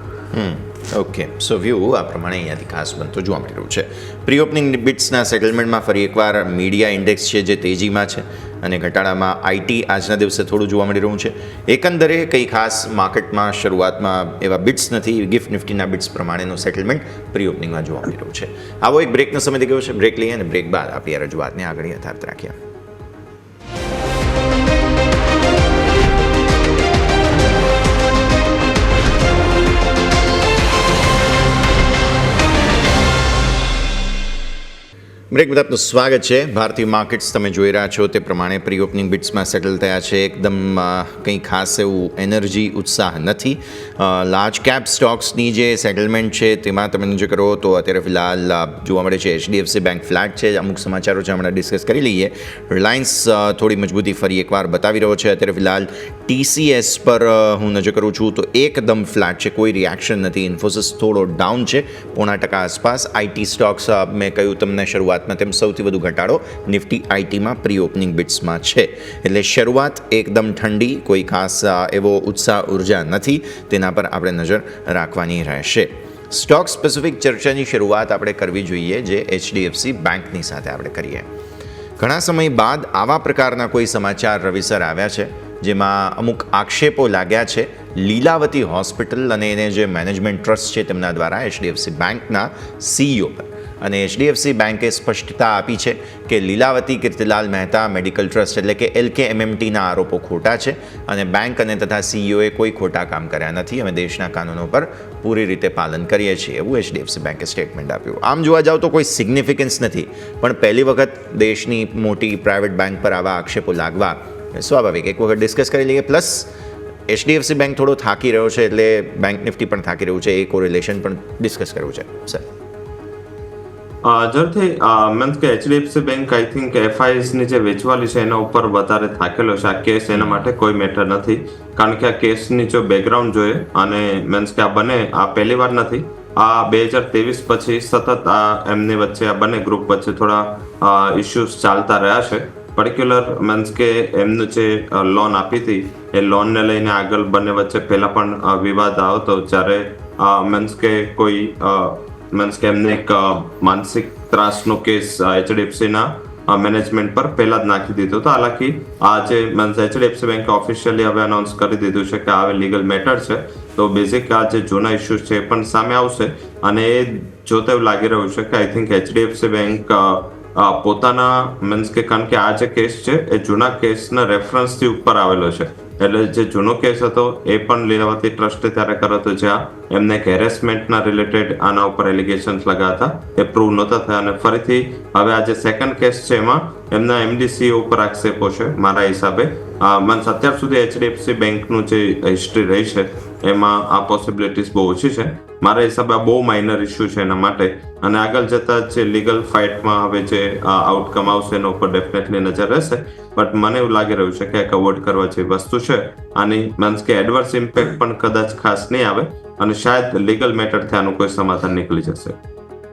ઓકે, સો વ્યૂ આ પ્રમાણે અહીંયાથી ખાસ બનતો જોવા મળી રહ્યું છે. પ્રી ઓપનિંગ બિટ્સના સેટલમેન્ટમાં ફરી એકવાર મીડિયા ઇન્ડેક્સ છે જે તેજીમાં છે અને ઘટાડામાં IT આજના દિવસે થોડું જોવા મળી રહ્યું છે. એકંદરે કંઈ ખાસ માર્કેટમાં શરૂઆતમાં એવા બિટ્સ નથી. ગિફ્ટ નિફ્ટીના બિટ્સ પ્રમાણેનું સેટલમેન્ટ પ્રી ઓપનિંગમાં જોવા મળી રહ્યું છે. આવો એક બ્રેકનો સમય થઈ ગયો છે. બ્રેક લઈએ અને બ્રેક બાદ આપણી આ રજૂઆતને આગળ યથાર્થ રાખીએ. બ્રેક બાદ આપનું સ્વાગત છે. ભારતીય માર્કેટ્સ તમે જોઈ રહ્યા છો તે પ્રમાણે પ્રી ઓપનિંગ બિટ્સમાં સેટલ થયા છે. એકદમ કંઈ ખાસ એવું એનર્જી ઉત્સાહ નથી. લાર્જ કેપ સ્ટોક્સની જે સેટલમેન્ટ છે તેમાં તમે નજર કરો તો અત્યારે ફિલહાલ જોવા મળે છે HDFC બેંક ફ્લેટ છે. અમુક સમાચારો છે હમણાં ડિસ્કસ કરી લઈએ. રિલાયન્સ થોડી મજબૂતી ફરી એકવાર બતાવી રહ્યો છે. અત્યારે ફિલહાલ TCS પર હું નજર કરું છું તો એકદમ ફ્લેટ છે, કોઈ રિએક્શન નથી. ઇન્ફોસિસ થોડો ડાઉન છે 0.5% આસપાસ. IT સ્ટોક્સ મેં કહ્યું તમને શરૂઆતમાં તેમ સૌથી વધુ ઘટાડો નિફ્ટી ITમાં પ્રી ઓપનિંગ બિટ્સમાં છે. એટલે શરૂઆત એકદમ ઠંડી, કોઈ ખાસ એવો ઉત્સાહ ઉર્જા નથી. તેના પર આપણે નજર રાખવાની રહેશે. સ્ટોક સ્પેસિફિક ચર્ચાની શરૂઆત આપણે કરવી જોઈએ જે HDFC બેંકની સાથે આપણે કરીએ. ઘણા સમય બાદ આવા પ્રકારના કોઈ સમાચાર રવિસર આવ્યા છે જેમાં અમુક આક્ષેપો લાગ્યા છે લીલાવતી હોસ્પિટલ અને એને જે મેનેજમેન્ટ ટ્રસ્ટ છે તેમના દ્વારા HDFC બેંકના CEO પર. અને HDFC બેંકે સ્પષ્ટતા આપી છે કે લીલાવતી કીર્તિલાલ મહેતા મેડિકલ ટ્રસ્ટ એટલે કે LKMMTના આરોપો ખોટા છે અને બેંક અને તથા CEOએ કોઈ ખોટા કામ કર્યા નથી. અમે દેશના કાનૂનો પર પૂરી રીતે પાલન કરીએ છીએ એવું HDFC બેંકે સ્ટેટમેન્ટ આપ્યું. આમ જોવા જાવ તો કોઈ સિગ્નિફિકન્સ નથી, પણ પહેલી વખત દેશની મોટી પ્રાઇવેટ બેંક પર આવા આક્ષેપો લાગવા સ્વાભાવિક. એક વખત ડિસ્કસ કરી લઈએ. પ્લસ HDFC બેંક થોડો થાકી રહ્યો છે એટલે બેંક નિફ્ટી પણ થાકી રહ્યું છે. એ કોરિલેશન પણ ડિસ્કસ કરવું છે સર. જરૂરથી મીન્સ કે HDFC bank I think FIs ની જે વેચવાલી છે એના ઉપર વધારે થાકેલો છે. આ કેસ એના માટે કોઈ મેટર નથી, કારણ કે આ કેસની જો બેકગ્રાઉન્ડ જોઈએ અને મીન્સ કે આ બંને આ પહેલી વાર નથી. આ 2023 પછી સતત આ એમની વચ્ચે આ બંને ગ્રુપ વચ્ચે થોડા ઇશ્યુઝ ચાલતા રહ્યા છે. પર્ટિક્યુલર મીન્સ કે એમનું જે લોન આપી હતી એ લોનને લઈને આગળ બંને વચ્ચે પહેલા પણ વિવાદ આવતો, જ્યારે મીન્સ કે કોઈ મીન્સ કે એમને એક માનસિક ત્રાસનો કેસ HDFCના મેનેજમેન્ટ પર પહેલા જ નાખી દીધો હતો. હાલાકી આ જે મીન્સ HDFC બેંકે ઓફિશિયલી હવે અનાઉન્સ કરી દીધું છે કે આ હવે લીગલ મેટર છે, તો બેઝિક આ જે જૂના ઇસ્યુઝ છે એ પણ સામે આવશે. અને એ જોતા એવું લાગી રહ્યું છે કે આઈ થિંક HDFC બેંક પોતાના મીન્સ કે કારણ કે આ જે કેસ છે એ જૂના કેસના રેફરન્સથી ઉપર આવેલો છે. એટલે જે જૂનો કેસ હતો એ પણ લીલાવતી ટ્રસ્ટે ત્યારે કર્યો હતો, જ્યાં એમને એક હેરેસમેન્ટના રિલેટેડ આના ઉપર એલિગેશન્સ લગાવ્યા હતા, એ પ્રૂવ નહોતા થયા. અને ફરીથી હવે આ જે સેકન્ડ કેસ છે એમાં એમના MD CEO ઉપર આક્ષેપો છે. મારા હિસાબે મીન્સ અત્યાર સુધી HDFC બેંકનું જે હિસ્ટ્રી રહી છે એમાં આ પોસિબિલિટીઝ બહુ ઓછી છે. મારા હિસાબે આ બહુ માઇનર ઇસ્યુ છે એના માટે. અને આગળ જતા જે લીગલ ફાઇટમાં હવે જે આઉટકમ આવશે એના ઉપર ડેફિનેટલી નજર રહેશે. બટ મને એવું લાગી રહ્યું છે કે એક અવોઇડ કરવા જેવી વસ્તુ છે. આની મીન્સ કે એડવર્સ ઇમ્પેક્ટ પણ કદાચ ખાસ નહીં આવે અને શાયદ લીગલ મેટરથી આનું કોઈ સમાધાન નીકળી જશે.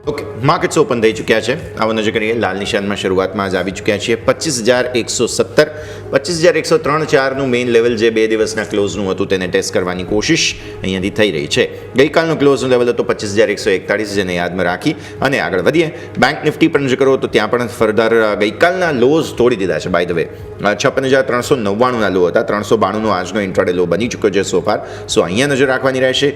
ઓકે, માર્કેટ્સ ઓપન થઈ ચૂક્યા છે. આવો નજર કરીએ. લાલ નિશાનમાં શરૂઆતમાં જ આવી ચૂક્યા છીએ. 25,170, 25,103.4નું મેઇન લેવલ જે 2 દિવસના ક્લોઝનું હતું તેને ટેસ્ટ કરવાની કોશિશ અહીંયાથી થઈ રહી છે. ગઈકાલનું ક્લોઝનું લેવલ હતો 25,141, જેને યાદમાં રાખી અને આગળ વધીએ. બેંક નિફ્ટી પર નજર કરો તો ત્યાં પણ ફર્ધર ગઈકાલના લોઝ તોડી દીધા છે. બાય ધ વે 56,399ના લો હતા. 392નો આજનો ઇન્ટ્રાડે લો બની ચૂક્યો છે સોફાર. સો અહીંયા નજર રાખવાની રહેશે.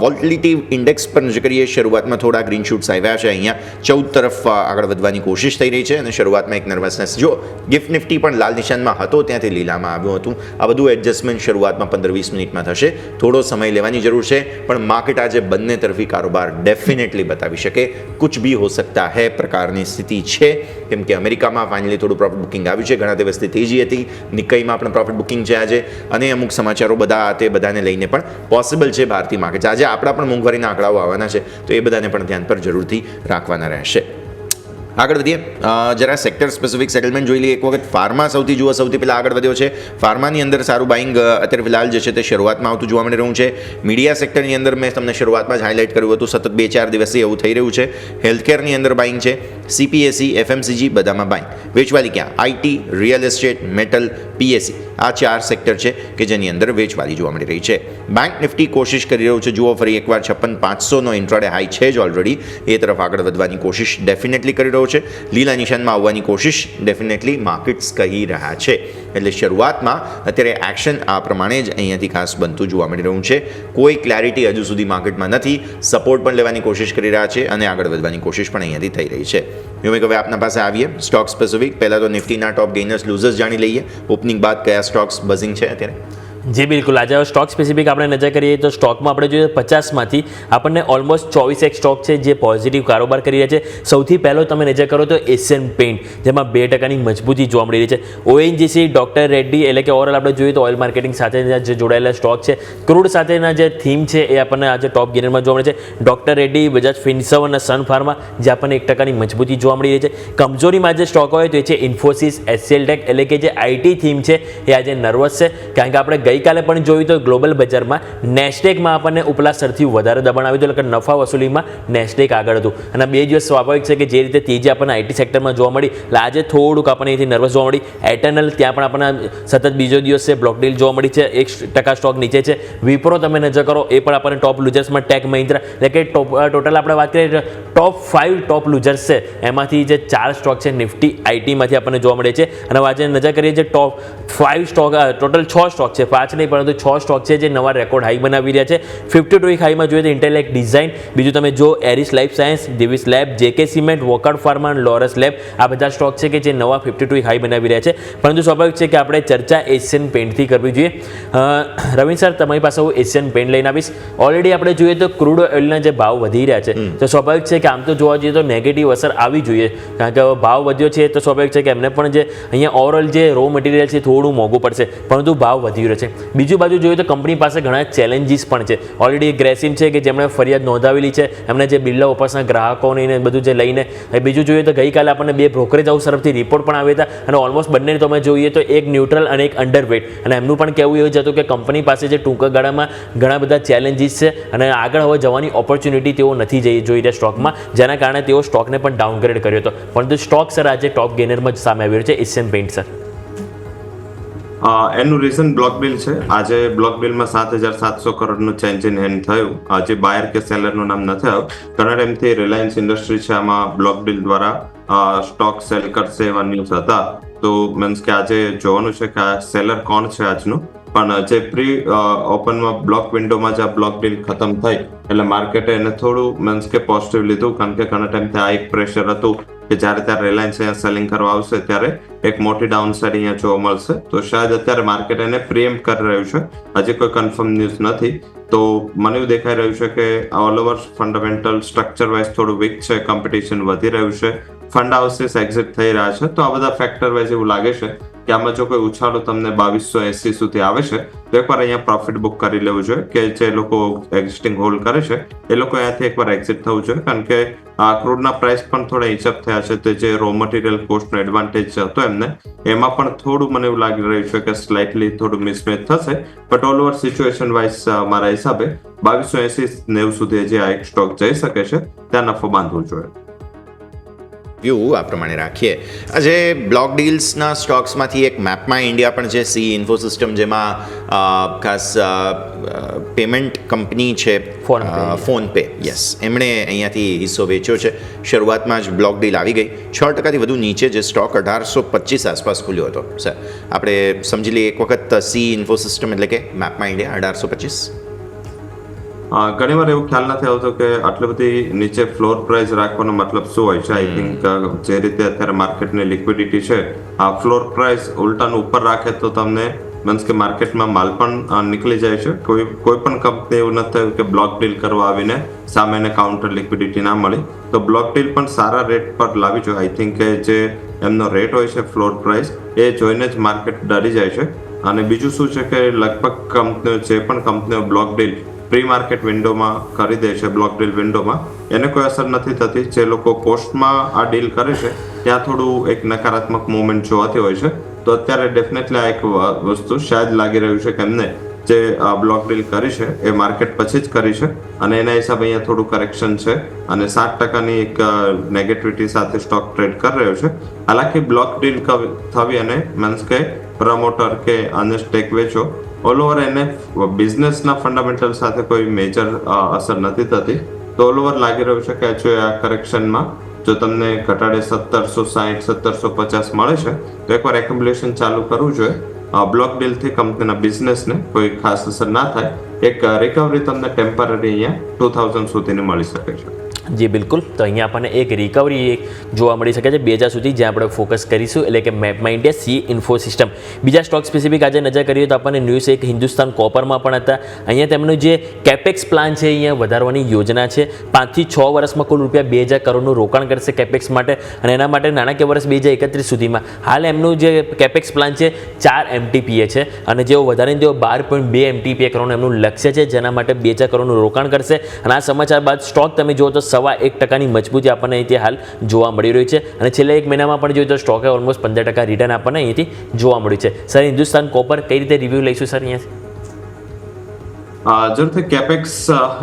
વોલ્ટિલિટી ઇન્ડેક્સ પર નજર કરીએ. શરૂઆતમાં થોડા ગ્રીન શૂટ્સ આવ્યા છે. અહીંયા 14 તરફ આગળ વધવાની કોશિશ થઈ રહી છે અને શરૂઆતમાં એક નર્વસનેસ. જો ગિફ્ટ નિફ્ટી પણ લાલ નિશાનમાં હતો ત્યાંથી લીલામાં આવ્યું હતું. આ બધું એડજસ્ટમેન્ટ શરૂઆતમાં 15-20 મિનિટમાં થશે. થોડો સમય લેવાની જરૂર છે, પણ માર્કેટ આજે બંને તરફી કારોબાર ડેફિનેટલી બતાવી શકે. કુછ ભી હો સકતા હૈ પ્રકારની સ્થિતિ છે. કેમ કે અમેરિકામાં ફાઇનલી થોડું પ્રોફિટ બુકિંગ આવ્યું છે. ઘણા દિવસથી તેજી હતી. નિકાઈમાં પણ પ્રોફિટ બુકિંગ છે આજે, અને અમુક સમાચારો બધા તે બધાને લઈને પણ પોસિબલ છે ભારતીય માર્કેટ. આજે આપણા પણ મોંઘવારીના આંકડાઓ આવવાના છે, તો એ બધાને પણ ધ્યાન પર જરૂરથી રાખવાના રહેશે. આગળ વધીએ. જરા સેક્ટર સ્પેસિફિક સેટલમેન્ટ જોઈ લઈએ. એક વખત ફાર્મા સૌથી પહેલાં આગળ વધ્યો છે. ફાર્માની અંદર સારું બાઇંગ અત્યારે ફિલહાલ જે છે તે શરૂઆતમાં આવતું જોવા મળી રહ્યું છે. મીડિયા સેક્ટરની અંદર મેં તમને શરૂઆતમાં જ હાઇલાઇટ કર્યું હતું, સતત 2-4 દિવસથી એવું થઈ રહ્યું છે. હેલ્થકેરની અંદર બાઇંગ છે. CPSE, FMCG બધામાં બાઇંગ. વેચવાલી ક્યાં? IT, real estate, metal, PSE આ 4 સેક્ટર છે કે જેની અંદર વેચવાલી જોવા મળી રહી છે. બેંક નિફ્ટી કોશિશ કરી રહ્યું છે. જુઓ ફરી એકવાર 56,500નો ઇન્ટ્રાડે હાઈ છે જ ઓલરેડી. એ તરફ આગળ વધવાની કોશિશ ડેફિનેટલી કરી રહ્યો છે. લીલા નિશાનમાં આવવાની કોશિશ ડેફિનેટલી માર્કેટ્સ કહી રહ્યા છે. એટલે શરૂઆતમાં અત્યારે એક્શન આ પ્રમાણે જ અહીંયાથી ખાસ બનતું જોવા મળી રહ્યું છે. કોઈ ક્લેરિટી હજુ સુધી માર્કેટમાં નથી. સપોર્ટ પણ લેવાની કોશિશ કરી રહ્યા છે અને આગળ વધવાની કોશિશ પણ અહીંયાથી થઈ રહી છે. હવે આપના પાસે આવીએ સ્ટોક સ્પેસિફિક. પહેલાં તો નિફ્ટીના ટોપ ગેઇનર્સ લૂઝર્સ જાણી લઈએ. ઓપનિંગ બાદ કયા સ્ટોક્સ બઝિંગ છે અત્યારે? જી બિલકુલ. આજે સ્ટોક સ્પેસિફિક આપણે નજર કરીએ તો સ્ટોકમાં આપણે જોઈએ 50માંથી આપણને ઓલમોસ્ટ 24 સ્ટોક છે જે પોઝિટિવ કારોબાર કરી રહ્યા છે. સૌથી પહેલો તમે નજર કરો તો એશિયન પેઇન્ટ, જેમાં 2% મજબૂતી જોવા મળી રહી છે. ઓએનજીસી, ડોક્ટર રેડ્ડી, એટલે કે ઓવરઓલ આપણે જોઈએ તો ઓઇલ માર્કેટિંગ સાથે જે જોડાયેલા સ્ટોક છે, ક્રૂડ સાથેના જે થીમ છે એ આપણને આજે ટોપ ગેનરમાં જોવા મળે છે. ડોક્ટર રેડ્ડી, બજાજ ફિનસર્વ અને સન ફાર્મા, જે આપણને 1% મજબૂતી જોવા મળી રહી છે. કમજોરીમાં જે સ્ટોક હોય તો એ છે ઇન્ફોસિસ, એચસીએલ ટેક, એટલે કે જે આઈટી થીમ છે એ આજે નર્વસ છે, કારણ કે આપણે ગઈકાલે પણ જોયું તો ગ્લોબલ બજારમાં નેસ્ડેકમાં આપણને ઉપલા સ્તરથી વધારે દબાણ આવ્યું હતું, એટલે કે નફા વસૂલીમાં નેસ્ડેક આગળ હતું. અને 2 દિવસ સ્વાભાવિક છે કે જે રીતે તેજી આપણને આઈટી સેક્ટરમાં જોવા મળી, એટલે આજે થોડુંક આપણને અહીંથી નર્વસ જોવા મળી. એટર્નલ, ત્યાં પણ આપણને સતત બીજો દિવસ છે બ્લોક ડીલ જોવા મળી છે, 1% સ્ટોક નીચે છે. વિપ્રો તમે નજર કરો, એ પણ આપણને ટોપ લૂઝર્સમાં. ટેક મહિન્દ્રા, એટલે કે ટોટલ આપણે વાત કરીએ ટોપ 5 ટોપ લૂઝર્સ છે, એમાંથી જે 4 સ્ટોક છે નિફ્ટી આઈટીમાંથી આપણને જોવા મળે છે. અને આજે નજર કરીએ જે ટોપ 5 સ્ટોક, ટોટલ 6 સ્ટોક છે, 5 નહીં પરંતુ 6 સ્ટોક છે જે નવા રેકોર્ડ હાઈ બનાવી રહ્યા છે. 52 વીક હાઈમાં જોઈએ તો ઇન્ટેલેક્ટ ડિઝાઇન, બીજું તમે જો એરિસ લાઈફ સાયન્સ, દિવિસ લેબ, જેકે સિમેન્ટ, વોકઆઉટ ફાર્મા અને લોરસ લેબ, આ બધા સ્ટોક છે કે જે નવા 52 વીક હાઈ બનાવી રહ્યા છે. પરંતુ સ્વાભાવિક છે કે આપણે ચર્ચા એશિયન પેઇન્ટથી કરવી જોઈએ. રવિન સર, તમારી પાસે હું એશિયન પેઇન્ટ લઈને આવીશ. ઓલરેડી આપણે જોઈએ તો ક્રૂડ ઓઇલના જે ભાવ વધી રહ્યા છે, તો સ્વાભાવિક છે કે આમ તો જોવા જઈએ તો નેગેટિવ અસર આવી જોઈએ, કારણ કે ભાવ વધ્યો છે તો સ્વાભાવિક છે કે એમને પણ જે અહીંયા ઓવરઓલ જે રો મટીરિયલ છે થોડું મોંઘું પડશે, પરંતુ ભાવ વધી રહ્યો છે. બીજું બાજુ જોઈએ તો કંપની પાસે ઘણા ચેલેન્જીસ પણ છે. ઓલરેડી ગ્રેસિમ છે કે જેમણે ફરિયાદ નોંધાવેલી છે, એમને જે બિરલા ઉપરના ગ્રાહકોને બધું જે લઈને. બીજું જોઈએ તો ગઈકાલે આપણને 2 બ્રોકરેજ હાઉસ તરફથી રિપોર્ટ પણ આવ્યા હતા, અને ઓલમોસ્ટ બંને તમે જોઈએ તો એક ન્યુટ્રલ અને એક અંડરવેટ. અને એમનું પણ કહેવું એવું જ હતું કે કંપની પાસે જે ટૂંકા ગાળામાં ઘણા બધા ચેલેન્જીસ છે અને આગળ હવે જવાની ઓપોર્ચ્યુનિટી તેઓ નથી જોઈ રહ્યા સ્ટોકમાં, જેના કારણે તેઓ સ્ટોકને પણ ડાઉનગ્રેડ કર્યો હતો. પરંતુ સ્ટોક સર આજે ટોપ ગેનરમાં જ સામે આવી રહ્યો છે એશિયન પેઇન્ટ સર. એનું રીઝન બ્લોક બિલ છે. આજે બ્લોક બિલમાં 7,700 કરોડનું ચેન્જ ઇન હેન્ડ થયું. આજે બાયર કે સેલરનું નામ નથી આવ્યું. ઘણા ટાઈમથી રિલાયન્સ ઇન્ડસ્ટ્રી છે, આમાં બ્લોક બિલ દ્વારા સ્ટોક સેલ કરશે એવા ન્યૂઝ હતા. તો મીન્સ કે આજે જોવાનું છે કે આ સેલર કોણ છે આજનું. પણ જે પ્રી ઓપનમાં બ્લોક વિન્ડોમાં જે બ્લોક ડીલ ખતમ થઈ, એટલે માર્કેટે એને થોડું મીન્સ કે પોઝિટિવ લીધું, કારણ કે ઘણા ટાઈમથી આ એક પ્રેશર હતું કે જ્યારે ત્યારે રિલાયન્સ અહીંયા સેલિંગ કરવા આવશે ત્યારે એક મોટી ડાઉન સાઇડ અહીંયા જોવા મળશે. તો શાયદ અત્યારે માર્કેટ એને પ્રીએમ્પ્ટ કરી રહ્યું છે. હજી કોઈ કન્ફર્મ ન્યૂઝ નથી. તો મને એવું દેખાઈ રહ્યું છે કે all over fundamental structure wise થોડું વીક છે, કોમ્પિટિશન વધી રહ્યું છે, ફંડ હાઉસીસ એક્ઝિટ થઈ રહ્યા છે. તો આ બધા ફેક્ટર વાઇઝ એવું લાગે છે કે આમાં જો કોઈ ઉછાળો તમને 2280 સુધી આવે છે તો એકવાર અહીંયા પ્રોફિટ બુક કરી લેવું જોઈએ, કે જે લોકો એક્ઝિસ્ટિંગ હોલ્ડ કરે છે એ લોકો અહીંયાથી એકવાર એક્ઝિટ થવું જોઈએ, કારણ કે આ ક્રૂડના પ્રાઇસ પણ થોડા ઇન્ચઅપ થયા છે. તો જે રો મટીરિયલ કોસ્ટનો એડવાન્ટેજ હતો એમને, એમાં પણ થોડું મને એવું લાગી રહ્યું છે કે સ્લાઇટલી થોડું મિસમેચ થશે. But all over situation wise મારા હિસાબે 2280-90 સુધી જે આ એક સ્ટોક જઈ શકે છે, ત્યાં નફો બાંધવું જોઈએ. વ્યૂ આ પ્રમાણે રાખીએ. આજે બ્લોક ડીલ્સના સ્ટોક્સમાંથી એક મેપમાં ઇન્ડિયા પણ છે, સી ઇન્ફોસિસ્ટમ, જેમાં ખાસ પેમેન્ટ કંપની છે ફોનપે. યસ, એમણે અહીંયાથી હિસ્સો વેચ્યો છે. શરૂઆતમાં જ બ્લોક ડીલ આવી ગઈ. 6%થી વધુ નીચે જે સ્ટોક 1825 આસપાસ ખુલ્યો હતો. સર, આપણે સમજી લઈએ એક વખત સી ઇન્ફોસિસ્ટમ એટલે કે મેપમાં ઇન્ડિયા 1825. ઘણી વાર એવું ખ્યાલ નથી આવતો કે આટલી બધી નીચે ફ્લોર પ્રાઇસ રાખવાનો મતલબ શું હોય છે. આઈ થિંક જે રીતે અત્યારે માર્કેટની લિક્વિડિટી છે, આ ફ્લોર પ્રાઇસ ઉલટાનું ઉપર રાખે તો તમને મીન્સ કે માર્કેટમાં માલ પણ નીકળી જાય છે. કોઈ પણ કંપની એવું નથી થયું કે બ્લોક ડીલ કરવા આવીને સામે એને કાઉન્ટર લિક્વિડિટી ના મળી. તો બ્લોક ડીલ પણ સારા રેટ પર લાવી જોઈએ. આઈ થિંક કે જે એમનો રેટ હોય છે ફ્લોર પ્રાઇસ, એ જોઈને જ માર્કેટ ડરી જાય છે. અને બીજું શું છે કે લગભગ કંપનીઓ જે પણ કંપનીઓ બ્લોક ડીલ પ્રી માર્કેટ વિન્ડોમાં કરી દે છે, બ્લોક ડીલ વિન્ડોમાં, એને કોઈ અસર નથી થતી. જે લોકો પોસ્ટમાં આ ડીલ કરે છે ત્યાં થોડું એક નકારાત્મક મુવમેન્ટ જોવાતી હોય છે. તો અત્યારે ડેફિનેટલી આ એક વસ્તુ શાયદ લાગી રહ્યું છે કે એમને જે બ્લોક ડીલ કરી છે એ માર્કેટ પછી જ કરી છે, અને એના હિસાબે અહીંયા થોડું કરેક્શન છે, અને 7%ની એક નેગેટિવિટી સાથે સ્ટોક ટ્રેડ કરી રહ્યો છે. હાલાકી બ્લોક ડીલ થવી અને મીન્સ કે પ્રમોટર કે અન્ય સ્ટેક વેચો, ઓલ ઓવર એને બિઝનેસના ફંડામેન્ટલ સાથે કોઈ મેજર અસર નથી થતી. તો ઓલ ઓવર લાગી રહ્યું છે કે જો આ કરેક્શનમાં જો તમને ઘટાડે 1760, 1750 મળે છે તો એકવાર એક્યુમ્યુલેશન ચાલુ કરવું જોઈએ. બ્લોક ડીલથી કંપનીના બિઝનેસને કોઈ ખાસ અસર ના થાય એક રિકવરી તમને ટેમ્પરરી અહીંયા 2000 સુધીની મળી શકે છે. જી બિલકુલ, તો અહીંયા આપણને એક રિકવરી જોવા મળી શકે છે 2000 સુધી, જ્યાં આપણે ફોકસ કરીશું, એટલે કે મેપમાં ઇન્ડિયા, સી ઇન્ફો સિસ્ટમ. બીજા સ્ટોક સ્પેસિફિક આજે નજર કરીએ તો આપણને ન્યૂઝ એક હિન્દુસ્તાન કોપરમાં પણ હતા. અહીંયા તેમનું જે કેપેક્સ પ્લાન છે અહીંયા વધારવાની યોજના છે. 5 થી 6 વર્ષમાં કુલ રૂપિયા 2000 કરોડનું રોકાણ કરશે કેપેક્સ માટે, અને એના માટે નાણાકીય વર્ષ 2031 સુધીમાં હાલ એમનું જે કેપેક્સ પ્લાન છે 4 MTPA છે, અને જેઓ વધારીને તેઓ 12.2 MTPA કરોડનું એમનું લક્ષ્ય છે, જેના માટે 2000 કરોડનું રોકાણ કરશે. અને આ સમાચાર બાદ સ્ટોક તમે જુઓ તો 1.25% મજબૂતી આપણને અહીંથી હાલ જોવા મળી રહી છે, અને છેલ્લા એક મહિનામાં પણ જોઈએ તો સ્ટોકે ઓલમોસ્ટ 15% રિટર્ન આપણને અહીંથી જોવા મળ્યું છે. સર, હિન્દુસ્તાન કોપર કઈ રીતે રિવ્યૂ લઈશું સર અહીંયા? જ્યારથી કેપેક્સ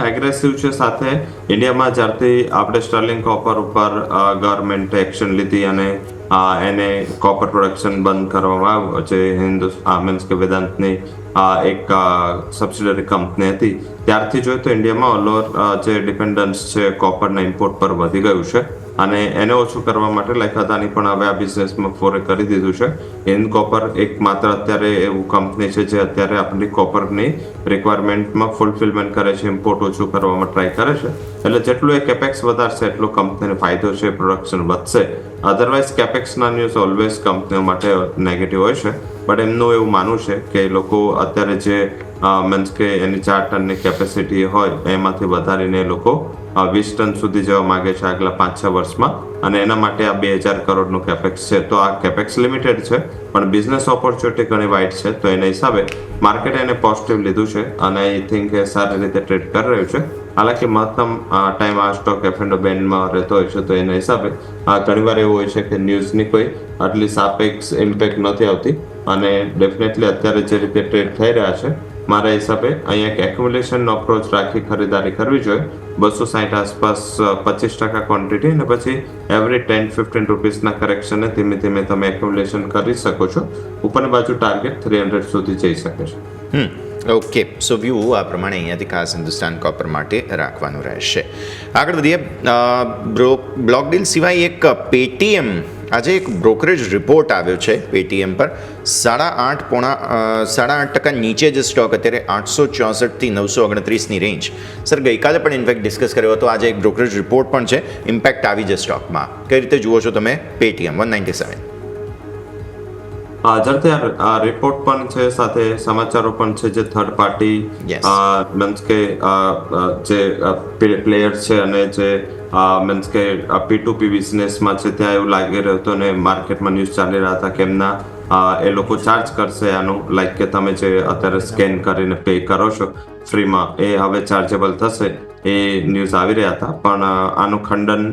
એગ્રેસિવ છે, સાથે ઇન્ડિયામાં જ્યારથી આપણે સ્ટર્લિંગ કોપર ઉપર ગવર્મેન્ટ એક્શન લીધી અને એને કોપર પ્રોડક્શન બંધ કરવામાં આવ્યું, જે મીન્સ કે વેદાંતની એક સબસિડરી કંપની હતી, ત્યારથી જોઈએ તો ઇન્ડિયામાં ઓલ ઓવર જે ડિપેન્ડન્સ છે કોપરના ઇમ્પોર્ટ પર વધી ગયું છે, અને એને ઓછું કરવા માટે લાઈક અદાની પણ હવે આ બિઝનેસમાં ફોરે કરી દીધું છે. હિન્દ કોપર એકમાત્ર અત્યારે એવું કંપની છે જે અત્યારે આપણી કોપરની રિક્વાયરમેન્ટમાં ફૂલફિલમેન્ટ કરે છે, ઇમ્પોર્ટ ઓછું કરવામાં ટ્રાય કરે છે. એટલે જેટલું એ કેપેક્સ વધારશે એટલો કંપનીને ફાયદો છે, પ્રોડક્શન વધશે. અધરવાઇઝ કેપેક્સના ન્યૂઝ ઓલવેઝ કંપનીઓ માટે નેગેટિવ હોય છે, બટ એમનું એવું માનવું છે કે એ લોકો અત્યારે જે મીન્સ કે એની 4 ટનની કેપેસિટી હોય એમાંથી વધારીને એ લોકો 20 ટન સુધી જવા માંગે છે આગલા 5-6 વર્ષમાં, અને એના માટે આ 2000 કરોડનું કેપેક્સ છે. તો આ કેપેક્સ લિમિટેડ છે, પણ બિઝનેસ ઓપોર્ચ્યુનિટી ઘણી વાઇડ છે, તો એના હિસાબે માર્કેટ એને પોઝિટિવ લીધું છે, અને આઈ થિંક એ સારી રીતે ટ્રેડ કરી રહ્યું છે. હાલાકી મહત્તમ ટાઈમ આ સ્ટોક F&O બેન્ડમાં રહેતો હોય છે, તો એના હિસાબે ઘણીવાર એવું હોય છે કે ન્યૂઝની કોઈ આટલી સાપેક્ષ ઇમ્પેક્ટ નથી આવતી, અને ડેફિનેટલી અત્યારે જે રીતે ટ્રેડ થઈ રહ્યા છે, મારા હિસાબે અહીંયા એક એક્યુમ્યુલેશનનો અપ્રોચ રાખી ખરીદારી કરવી જોઈએ. 260 આસપાસ 25% ક્વોન્ટિટી, અને પછી એવરી 10-15 રૂપીસના કરેક્શને ધીમે ધીમે તમે એક્યુમ્યુલેશન કરી શકો છો. ઉપરની બાજુ ટાર્ગેટ 300 સુધી જઈ શકે છે. ઓકે, સો વ્યૂ આ પ્રમાણે અહીંયાથી ખાસ હિન્દુસ્તાન કોપર માટે રાખવાનું રહેશે. આગળ વધીએ. બ્લોક ડીલ સિવાય એક પેટીએમ, આજે એક બ્રોકરેજ રિપોર્ટ આવ્યો છે પેટીએમ પર. 8.5% નીચે જે સ્ટોક અત્યારે 864 થી 929ની રેન્જ. સર, ગઈકાલે પણ ઇનફેક્ટ ડિસ્કસ કર્યો હતો, આજે એક બ્રોકરેજ રિપોર્ટ પણ છે, ઇમ્પેક્ટ આવી છે સ્ટોકમાં. કઈ રીતે જુઓ છો તમે પેટીએમ 197? હાજરથી આ રિપોર્ટ પણ છે, સાથે સમાચારો પણ છે જે થર્ડ પાર્ટી મીન્સ કે જે પ્લેયર છે અને જે મીન્સ કે P2P બિઝનેસમાં છે, ત્યાં એવું લાગી રહ્યું હતું, અને માર્કેટમાં ન્યૂઝ ચાલી રહ્યા હતા કે એમના એ લોકો ચાર્જ કરશે આનું, લાઈક કે તમે જે અત્યારે સ્કેન કરીને પે કરો છો ફ્રીમાં, એ હવે ચાર્જેબલ થશે, એ ન્યૂઝ આવી રહ્યા હતા. પણ આનું ખંડન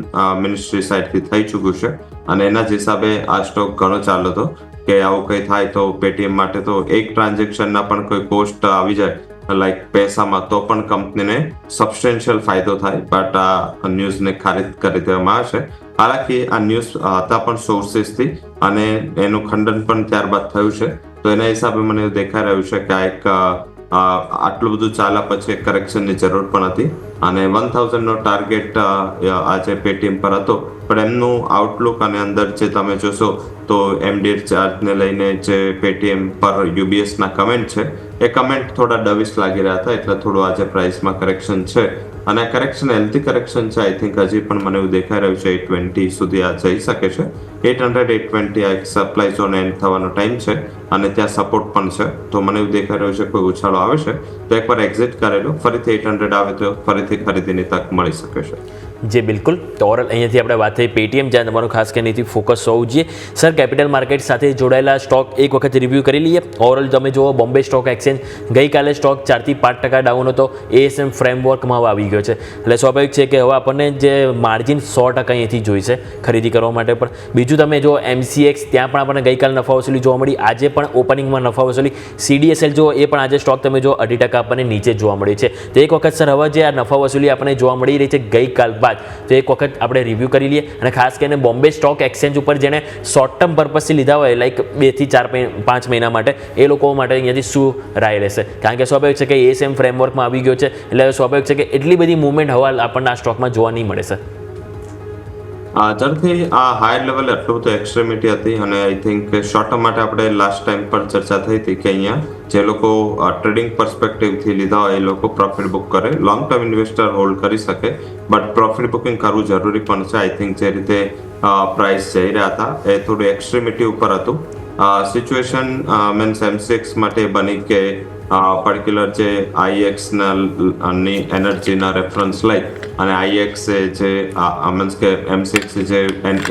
મિનિસ્ટ્રી સાઇડથી થઈ ચૂક્યું છે, અને એના જ હિસાબે આ સ્ટોક ઘણો ચાલ્યો હતો કે આવું કંઈ થાય તો પેટીએમ માટે તો એક ટ્રાન્ઝેક્શનના પણ કોઈ કોસ્ટ આવી જાય લાઈક પૈસામાં, તો પણ કંપનીને સબસ્ટેન્શિયલ ફાયદો થાય. બટ આ ન્યૂઝને ખારિજ કરી દેવામાં આવશે. હાલાકી આ ન્યૂઝ હતા પણ સોર્સિસથી, અને એનું ખંડન પણ ત્યારબાદ થયું છે, તો એના હિસાબે મને એવું દેખાઈ રહ્યું છે કે આ એક આટલું બધું ચાલ્યા પછી એક કરેક્શનની જરૂર પણ હતી, અને 1000નો ટાર્ગેટ આજે પેટીએમ પર હતો, પણ એમનું આઉટલુક અને અંદર જે તમે જોશો તો MDH ચાર્જને લઈને જે પેટીએમ પર UBSના કમેન્ટ છે, એ કમેન્ટ થોડા ડવિશ લાગી રહ્યા હતા, એટલે થોડું આજે પ્રાઇસમાં કરેક્શન છે. અને આ કરેક્શન હેલ્ધી કરેક્શન છે. આઈ થિંક હજી પણ મને એવું દેખાઈ રહ્યું છે 820 સુધી આ જઈ શકે છે. 800-820 આ એક સપ્લાય ઝોન એન્ડ થવાનો ટાઈમ છે, અને ત્યાં સપોર્ટ પણ છે. તો મને એવું દેખાઈ રહ્યું છે કોઈ ઉછાળો આવે છે તો એકવાર એક્ઝિટ કરેલો, ફરીથી 800 આવે તો ફરીથી ખરીદીની તક મળી શકે છે. જે બિલકુલ, તો ઓવરઓલ અહીંયાથી આપણે વાત થઈ પેટીએમ, જ્યાં તમારું ખાસ કરીને અહીંથી ફોકસ હોવું જોઈએ. સર, કેપિટલ માર્કેટ સાથે જોડાયેલા સ્ટોક એક વખત રિવ્યૂ કરી લઈએ. ઓવરઓલ તમે જુઓ, બોમ્બે સ્ટોક એક્સચેન્જ ગઈકાલે સ્ટોક 4 થી 5% ડાઉન હતો, ASM ફ્રેમવર્કમાં આવી ગયો છે, એટલે સ્વાભાવિક છે કે હવે આપણને જે માર્જિન 100% અહીંયાથી જોઈશે ખરીદી કરવા માટે. પણ બીજું તમે જો MCX, ત્યાં પણ આપણને ગઈકાલે નફા વસૂલી જોવા મળી, આજે પણ ઓપનિંગમાં નફા વસૂલી. CDSL જો, એ પણ આજે સ્ટોક તમે જો 2.5% આપણને નીચે જોવા મળી છે. તો એક વખત સર હવે જે આ નફા વસૂલી આપણને જોવા મળી રહી છે ગઈકાલ બાદ, તો એક વખત આપણે રિવ્યૂ કરી લઈએ. અને ખાસ કરીને બોમ્બે સ્ટોક એક્સચેન્જ ઉપર જેને શોર્ટ ટર્મ પર્પઝથી લીધા હોય, લાઈક 2 થી 4-5 મહિના માટે, એ લોકો માટે અહીંયાથી શું રાય રહેશે? કારણ કે સ્વાભાવિક છે કે ASM ફ્રેમવર્કમાં આવી ગયો છે, એટલે સ્વાભાવિક છે કે એટલી બધી મુવમેન્ટ હવે આપણને આ સ્ટોકમાં જોવા નહીં મળે સર. જ્યારથી આ હાયર લેવલે આટલું બધું એક્સ્ટ્રીમિટી હતી, અને આઈ થિંક શોર્ટ ટર્મ માટે આપણે લાસ્ટ ટાઈમ પર ચર્ચા થઈ હતી કે અહીંયા જે લોકો ટ્રેડિંગ પર્સપેક્ટિવથી લીધા હોય એ લોકો પ્રોફિટ બુક કરે. લોંગ ટર્મ ઇન્વેસ્ટર હોલ્ડ કરી શકે, બટ પ્રોફિટ બુકિંગ કરવું જરૂરી પણ છે. આઈ થિંક જે રીતે પ્રાઇસ જઈ રહ્યા હતા એ થોડું એક્સ્ટ્રીમિટી ઉપર હતું. સિચ્યુએશન મીન્સ M6 માટે બની કે પર્ટિક્યુલર જે IEX ની એનર્જીના રેફરન્સ લઈ અને IEX જે મીન્સ કે M6 જે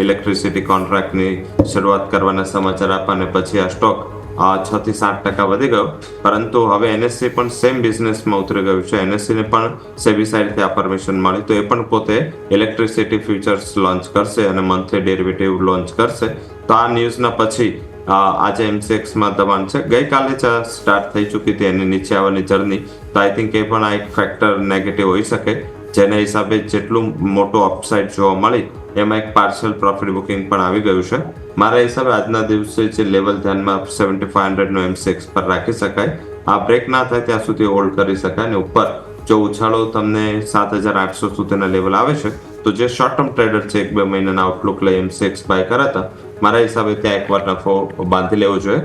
ઇલેક્ટ્રિસિટી કોન્ટ્રાક્ટની શરૂઆત કરવાના સમાચાર આપ્યા અને પછી આ સ્ટોક 6 થી 7% વધી ગયો. પરંતુ હવે NSE પણ સેમ બિઝનેસમાં ઉતરી ગયું છે. NSE ને પણ સેબી સાઇડથી આ પરમિશન મળી, તો એ પણ પોતે ઇલેક્ટ્રિસિટી ફ્યુચર્સ લોન્ચ કરશે અને મંથલી ડેરિવેટિવ લોન્ચ કરશે. તો આ ન્યૂઝના પછી આજે M6માં દબાણ છે. ગઈકાલે જ સ્ટાર્ટ થઈ ચૂકી હતી એની નીચે આવવાની જર્ની, તો આઈ થિંક એ પણ આ એક ફેક્ટર નેગેટિવ હોઈ શકે, જેના હિસાબે જેટલું મોટું અપસાઇડ જોવા મળી એમાં એક પાર્શિયલ પ્રોફિટ બુકિંગ પણ આવી ગયું છે. મારા હિસાબે આજના દિવસે જે લેવલ ધ્યાનમાં 7500 નો M6 પર રાખી શકાય. આ બ્રેક ના થાય ત્યાં સુધી હોલ્ડ કરી શકાય. અને ઉપર જો ઉછાળો તમને 7800 સુધીના લેવલ આવે છે, તો જે શોર્ટ ટર્મ ટ્રેડર છે 1-2 મહિનાના આઉટલુક લઈ M6 બાય કર્યા હતા, મારા હિસાબે ત્યાં એકવાર નફો બાંધી લેવો જોઈએ.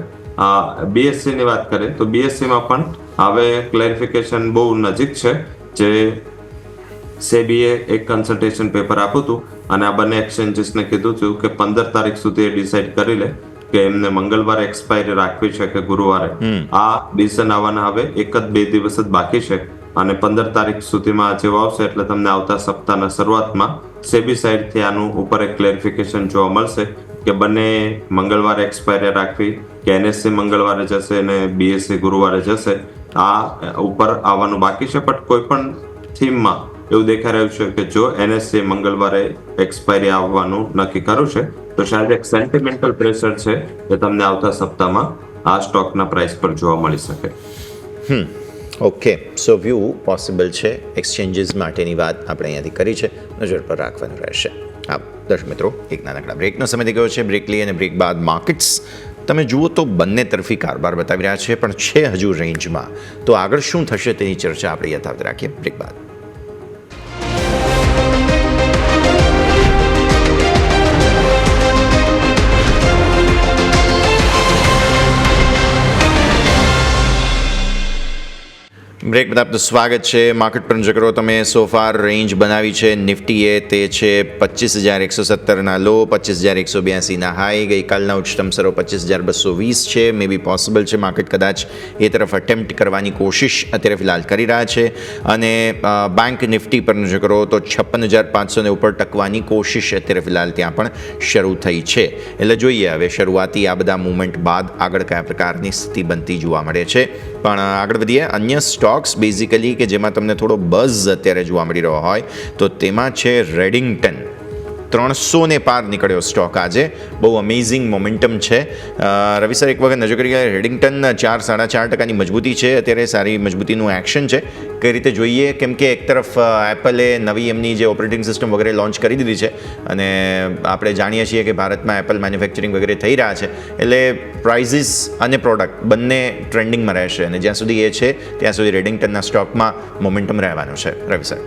BSE ની વાત કરીએ તો BSE માં પણ હવે ક્લેરિફિકેશન બહુ નજીક છે. જે સેબીએ એક કન્સલ્ટેશન પેપર આપ્યું હતું અને આ બંને એક્સચેન્જીસને કીધું હતું કે 15 તારીખ સુધી એ ડિસાઇડ કરી લે કે એમને મંગળવારે એક્સપાયરી રાખવી છે કે ગુરુવારે. આ ડિસિઝન આવવાના હવે 1-2 દિવસ જ બાકી છે અને 15 તારીખ સુધીમાં જેવો આવશે એટલે તમને આવતા સપ્તાહના શરૂઆતમાં સેબી સાઇડથી આનું ઉપર એક ક્લેરિફિકેશન જોવા મળશે કે બંને મંગળવારે એક્સપાયરી રાખવી કે NSE મંગળવારે જશે અને BSE ગુરુવારે જશે. આ ઉપર આવવાનું બાકી છે. પણ કોઈ પણ થીમમાં એવું દેખાઈ રહ્યું છે કે જો NSE મંગળવારે એક્સપાયરી આવવાનું નક્કી કર્યું છે, તો શાયદ એક સેન્ટિમેન્ટલ પ્રેશર છે કે તમને આવતા સપ્તાહમાં આ સ્ટોકના પ્રાઇસ પર જોવા મળી શકે. ઓકે, સો વ્યૂ પોસિબલ છે. એક્સચેન્જીસ માટેની વાત આપણે અહીંયાથી કરી છે, નજર પર રાખવાનું રહેશે. હા દર્શક મિત્રો, એક નાનકડા બ્રેકનો સમય થઈ ગયો છે. બ્રેક લઈ અને બ્રેક બાદ માર્કેટ્સ તમે જુઓ તો બંને તરફી કારભાર બતાવી રહ્યા છે, પણ છે હજુ રેન્જમાં. તો આગળ શું થશે તેની ચર્ચા આપણે યથાવત રાખીએ બ્રેક બાદ. બ્રેક બાદ આપનું સ્વાગત છે. માર્કેટ પર નજર કરો તમે. સોફાર રેન્જ બનાવી છે નિફ્ટીએ, તે છે 25,117ના લો, 25,182ના હાઈ. ગઈકાલના ઉચ્ચતમ સરો 25,220 છે. મે બી પોસિબલ છે માર્કેટ કદાચ એ તરફ અટેમ્પ્ટ કરવાની કોશિશ અત્યારે ફિલહાલ કરી રહ્યા છે. અને બેંક નિફ્ટી પર નજર કરો તો 56,500ને ઉપર ટકવાની કોશિશ અત્યારે ફિલહાલ ત્યાં પણ શરૂ થઈ છે. એટલે જોઈએ હવે શરૂઆતી આ બધા મુવમેન્ટ બાદ આગળ કયા પ્રકારની સ્થિતિ બનતી જોવા મળે છે. પણ આગળ વધીએ. અન્ય સ્ટોક્સ બેઝિકલી કે જેમાં તમને થોડો બઝ અત્યારે જોવા મળી રહ્યો હોય તો તેમાં છે રેડિંગ્ટન. 300ને પાર નીકળ્યો સ્ટોક આજે. બહુ અમેઝિંગ મોમેન્ટમ છે. રવિ સર એક વખત નજર કરી ગયા. રેડિંગ્ટન 4-4.5%ની મજબૂતી છે અત્યારે, સારી મજબૂતીનું એક્શન છે. કઈ રીતે જોઈએ? કેમ કે એક તરફ એપલે નવી એમની જે ઓપરેટિંગ સિસ્ટમ વગેરે લોન્ચ કરી દીધી છે અને આપણે જાણીએ છીએ કે ભારતમાં એપલ મેન્યુફેક્ચરિંગ વગેરે થઈ રહ્યા છે, એટલે પ્રાઇઝિસ અને પ્રોડક્ટ બંને ટ્રેન્ડિંગમાં રહેશે અને જ્યાં સુધી એ છે ત્યાં સુધી રેડિંગ્ટનના સ્ટોકમાં મોમેન્ટમ રહેવાનું છે. રવિ સર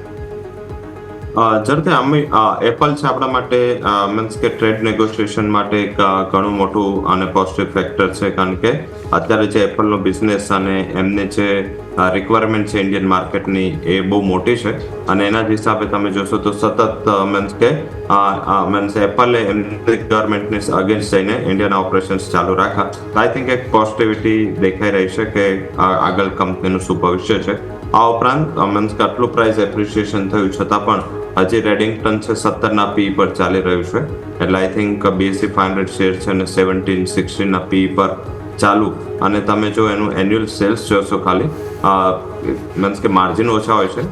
જરૂરથી એપલ છે આપણા માટે મીન્સ કે ટ્રેડ નેગોશિએશન માટે એક ઘણું મોટું અને પોઝિટિવ ફેક્ટર છે, કારણ કે અત્યારે જે એપલનો બિઝનેસ અને એમને જે રિક્વાયરમેન્ટ છે ઇન્ડિયન માર્કેટની એ બહુ મોટી છે. અને એના જ હિસાબે તમે જોશો તો સતત મીન્સ એપલે એમની ગવર્મેન્ટની અગેન્સ્ટ જઈને ઇન્ડિયન ઓપરેશન્સ ચાલુ રાખ્યા. આઈ થિંક એક પોઝિટિવિટી દેખાઈ રહી છે કે આગળ કંપનીનું શું ભવિષ્ય છે. આ ઉપરાંત મીન્સ કે આટલું પ્રાઇસ એપ્રિસિએશન થયું છતાં પણ હજી રેડિંગ્ટન છે 17ના પી પર ચાલી રહ્યું છે. એટલે આઈ થિંક BSE 500 શેર છે અને 17-16ના પી પર ચાલુ. અને તમે જો એનું એન્યુઅલ સેલ્સ જોશો ખાલી મીન્સ કે માર્જિન ઓછા હોય છે,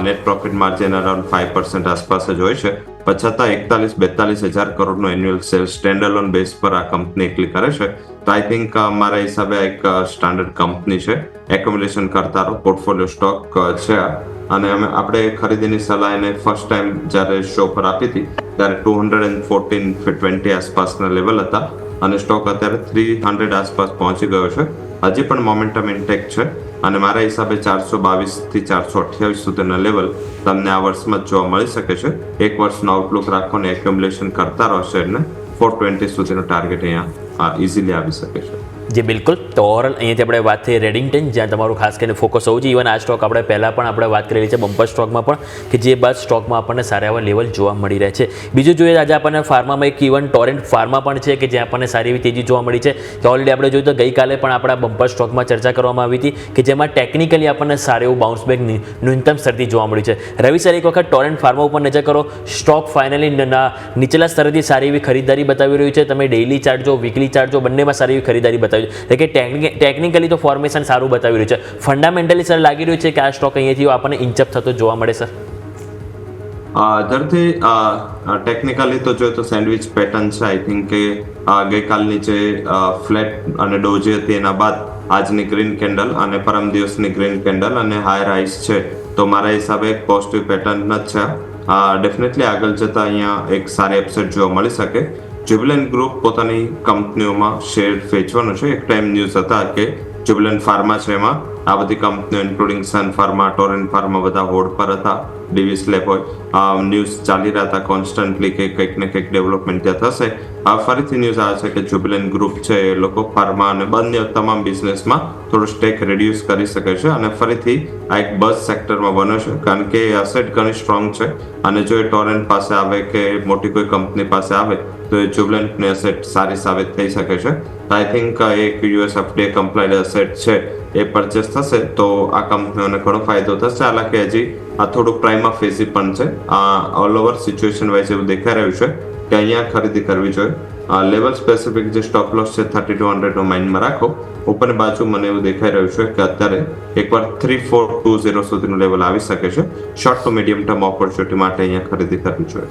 નેટ પ્રોફિટ માર્જિન અરાઉન્ડ 5% આસપાસ જ હોય છે, પણ છતાં 41-42 હજાર કરોડનો annual sales standalone base પર આ કંપની એકલી કરે છે. તો આઈ થિંક મારા હિસાબે એક સ્ટાન્ડર્ડ કંપની છે. એકોમોડેશન કરતા પોર્ટફોલિયો સ્ટોક છે. અને આપણે ખરીદીની સલાહ એને ફર્સ્ટ ટાઈમ જ્યારે શો પર આપી હતી ત્યારે 214.20 આસપાસના લેવલ હતા અને સ્ટોક અત્યારે 300 આસપાસ પહોંચી ગયો છે. હજી પણ મોમેન્ટમ ઇન્ટેક છે અને મારા હિસાબે 422થી 428 સુધીના લેવલ તમને આ વર્ષમાં જ જોવા મળી શકે છે. એક વર્ષનો આઉટલુક રાખો ને એક્યુમ્યુલેશન કરતા રહો શેરને 420 સુધીનો ટાર્ગેટ અહીંયા ઇઝીલી આવી શકે છે. જે બિલકુલ તો ઓવરઓલ અહીંયાથી આપણે વાત થઈ રેડિંગ્ટન, જ્યાં તમારું ખાસ કરીને ફોકસ હોવું જોઈએ. ઇવન આ સ્ટોક આપણે પહેલાં પણ આપણે વાત કરેલી છે બમ્પર સ્ટોકમાં પણ, કે જે બાદ સ્ટોકમાં આપણને સારા એવા લેવલ જોવા મળી રહે છે. બીજું જોઈએ આજે આપણને ફાર્મામાં એક ઇવન ટોરેન્ટ ફાર્મા પણ છે કે જ્યાં આપણને સારી એવી તેજી જોવા મળી છે. કે ઓલરેડી આપણે જોયું તો ગઈકાલે પણ આપણા બમ્પર સ્ટોકમાં ચર્ચા કરવામાં આવી હતી કે જેમાં ટેકનિકલી આપણને સારું એવું બાઉન્સ બેક ન્યૂનતમ સ્તરથી જોવા મળ્યું છે. રવિ સર એક વખત ટોરેન્ટ ફાર્મા ઉપર નજર કરો. સ્ટોક ફાઇનલી નીચલા સ્તરેથી સારી એવી ખરીદારી બતાવી રહ્યું છે. તમે ડેઇલી ચાર્ટ જો, વીકલી ચાર્ટ જો, બંનેમાં સારી એવી ખરીદારી બતાવી છે. કે ટેકનિકલી તો ફોર્મેશન સારું બતાવી રહ્યું છે. ફંડામેન્ટલી સર લાગી રહ્યું છે કે આ સ્ટોક અહીંયાથી આપણને ઇન્ચઅપ થતો જોવા મળે સર. ધરથી ટેકનિકલી તો જોઈએ તો સેન્ડવિચ પેટર્ન છે. આઈ થિંક કે ગઈકાલની જે ફ્લેટ અને ડોજી હતી એના બાદ આજની ગ્રીન કેન્ડલ અને પરમ દિવસની ગ્રીન કેન્ડલ અને હાયર હાઈસ છે, તો મારા હિસાબે એક પોઝિટિવ પેટર્ન જ છે. ડેફિનેટલી આગળ જતા અહીંયા એક સારી અપસેટ જોવા મળી શકે. જ્યુબિલન્ટ ગ્રુપ પોતાની કંપનીઓમાં શેર વેચવાનું છે. એક ટાઈમ ન્યૂઝ હતા કે જ્યુબિલન્ટ ફાર્મા છે, એમાં આ બધી કંપનીઓ including Sun Pharma, Torrent pharma બધા હોલ્ડ પર હતા. ડીવીસ લેબ હોય, ન્યૂઝ ચાલી રહ્યા હતા કોન્સ્ટન્ટલી કે કંઈક ને કંઈક ડેવલપમેન્ટ ત્યાં થશે. ફરીથી ન્યૂઝ આવે છે કે જ્યુબિલન્ટ ગ્રુપ છે એ લોકો ફાર્મા અને બંને તમામ બિઝનેસમાં થોડું સ્ટેક રિડ્યુસ કરી શકે છે અને ફરીથી આ એક બસ સેક્ટરમાં બને છે, કારણ કે એસેટ ઘણી સ્ટ્રોંગ છે. અને જો એ ટોરેન્ટ પાસે આવે કે મોટી કોઈ કંપની પાસે આવે તો એ જ્યુબિલન્ટની એસેટ સારી સાબિત થઈ શકે છે. આઈ થિંક એક યુએસ એફડીએ કમ્પ્લાઇડ એસેટ છે એ પરચેસ થશે તો આ કંપનીઓને ઘણો ફાયદો થશે. હાલાકી હજી આ થોડું પ્રાઇમા ફેઝી પણ છે. ઓલ ઓવર સિચ્યુએશન વાઇઝ એવું દેખાઈ રહ્યું છે કે અહીંયા ખરીદી કરવી જોઈએ. લેવલ સ્પેસિફિક જે સ્ટોપ લોસ છે 3200 નો માઇન્ડમાં રાખો. ઉપરની બાજુ મને એવું દેખાઈ રહ્યું છે કે અત્યારે એકવાર 3420 સુધીનું લેવલ આવી શકે છે. Short to medium term opportunity માટે અહીંયા ખરીદી કરવી જોઈએ.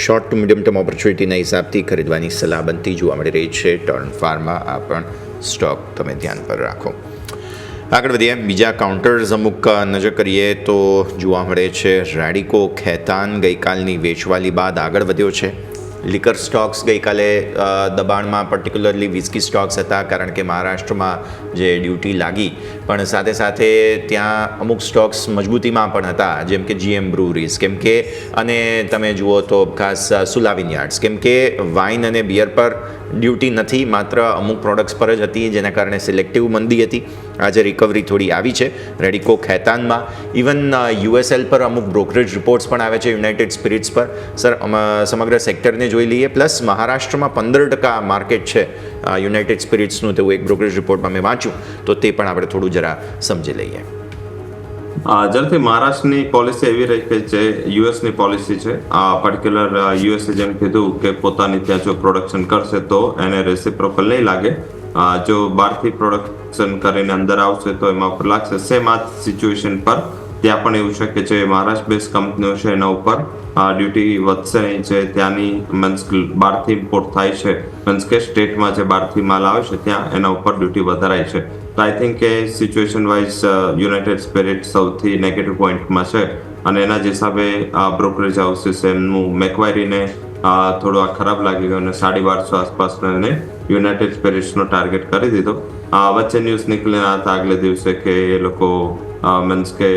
શોર્ટ ટુ મીડિયમ ટર્મ ઓપોર્ચ્યુનિટીના હિસાબથી ખરીદવાની સલાહ બનતી જોવા મળી રહી છે. ટોરેન્ટ ફાર્મા આ પણ સ્ટોક તમે ધ્યાન પર રાખો. આગળ વધીએ, બીજા કાઉન્ટર્સ અમુક નજર કરીએ તો જોવા મળે છે રેડિકો ખૈતાન ગઈકાલની વેચવાલી બાદ આગળ વધ્યો છે. લિકર સ્ટોક્સ ગઈકાલે દબાણમાં પર્ટિક્યુલરલી વિસ્કી સ્ટોક્સ હતા, કારણ કે મહારાષ્ટ્રમાં જે ડ્યુટી લાગી, પણ સાથે સાથે ત્યાં અમુક સ્ટોક્સ મજબૂતીમાં પણ હતા, જેમ કે જીએમ બ્રુવરીઝ, કેમ કે અને તમે જુઓ તો ખાસ સુલા વિનયાર્ડ્સ, કેમ કે વાઇન અને બિયર પર ડ્યુટી નથી, માત્ર અમુક પ્રોડક્ટ્સ પર જ હતી, જેના કારણે સિલેક્ટિવ મંદી હતી. આજે રિકવરી થોડી આવી છે રેડિકો ખૈતાનમાં. ઇવન યુએસએલ પર અમુક બ્રોકરેજ રિપોર્ટ્સ પણ આવે છે, યુનાઇટેડ સ્પિરિટ્સ પર. સર સમગ્ર સેક્ટરને જોઈ લઈએ, પ્લસ મહારાષ્ટ્રમાં 15% માર્કેટ છે યુનાઇટેડ સ્પિરિટ્સનું, તેવું એક બ્રોકરેજ રિપોર્ટમાં મેં વાંચ્યું, તો તે પણ આપણે થોડું જરા સમજી લઈએ. જ્યારે મહારાષ્ટ્રની પોલિસી એવી રહી કે જે યુએસની પોલિસી છે, પર્ટિક્યુલર યુએસએ જેમ કીધું કે પોતાની ત્યાં જો પ્રોડક્શન કરશે તો એને રેસિપ્રોકલ નહીં લાગે. જો બહારથી પ્રોડક્શન કરીને અંદર આવશે તો એમાં ઉપર લાગશે. સેમ આ સિચ્યુએશન પર ત્યાં પણ એવું છે કે જે મહારાષ્ટ્ર બેઝ કંપનીઓ છે એના ઉપર ડ્યુટી વધશે નહીં. જે ત્યાંની મીન્સ બહારથી ઇમ્પોર્ટ થાય છે, મીન્સ કે સ્ટેટમાં જે બહારથી માલ આવે છે ત્યાં એના ઉપર ડ્યુટી વધારાય છે. તો આઈ થિંક કે સિચ્યુએશન વાઇઝ યુનાઇટેડ સ્પિરિટ સૌથી નેગેટિવ પોઈન્ટમાં છે અને એના જ હિસાબે બ્રોકરેજ હાઉસીસ એમનું મેકવાયરીને થોડું આ ખરાબ લાગી ગયું અને 1250 આસપાસને યુનાઇટેડ સ્પિરિટ્સનો ટાર્ગેટ કરી દીધો. વચ્ચે ન્યૂઝ નીકળ્યા હતા આગલે દિવસે કે એ લોકો મીન્સ કે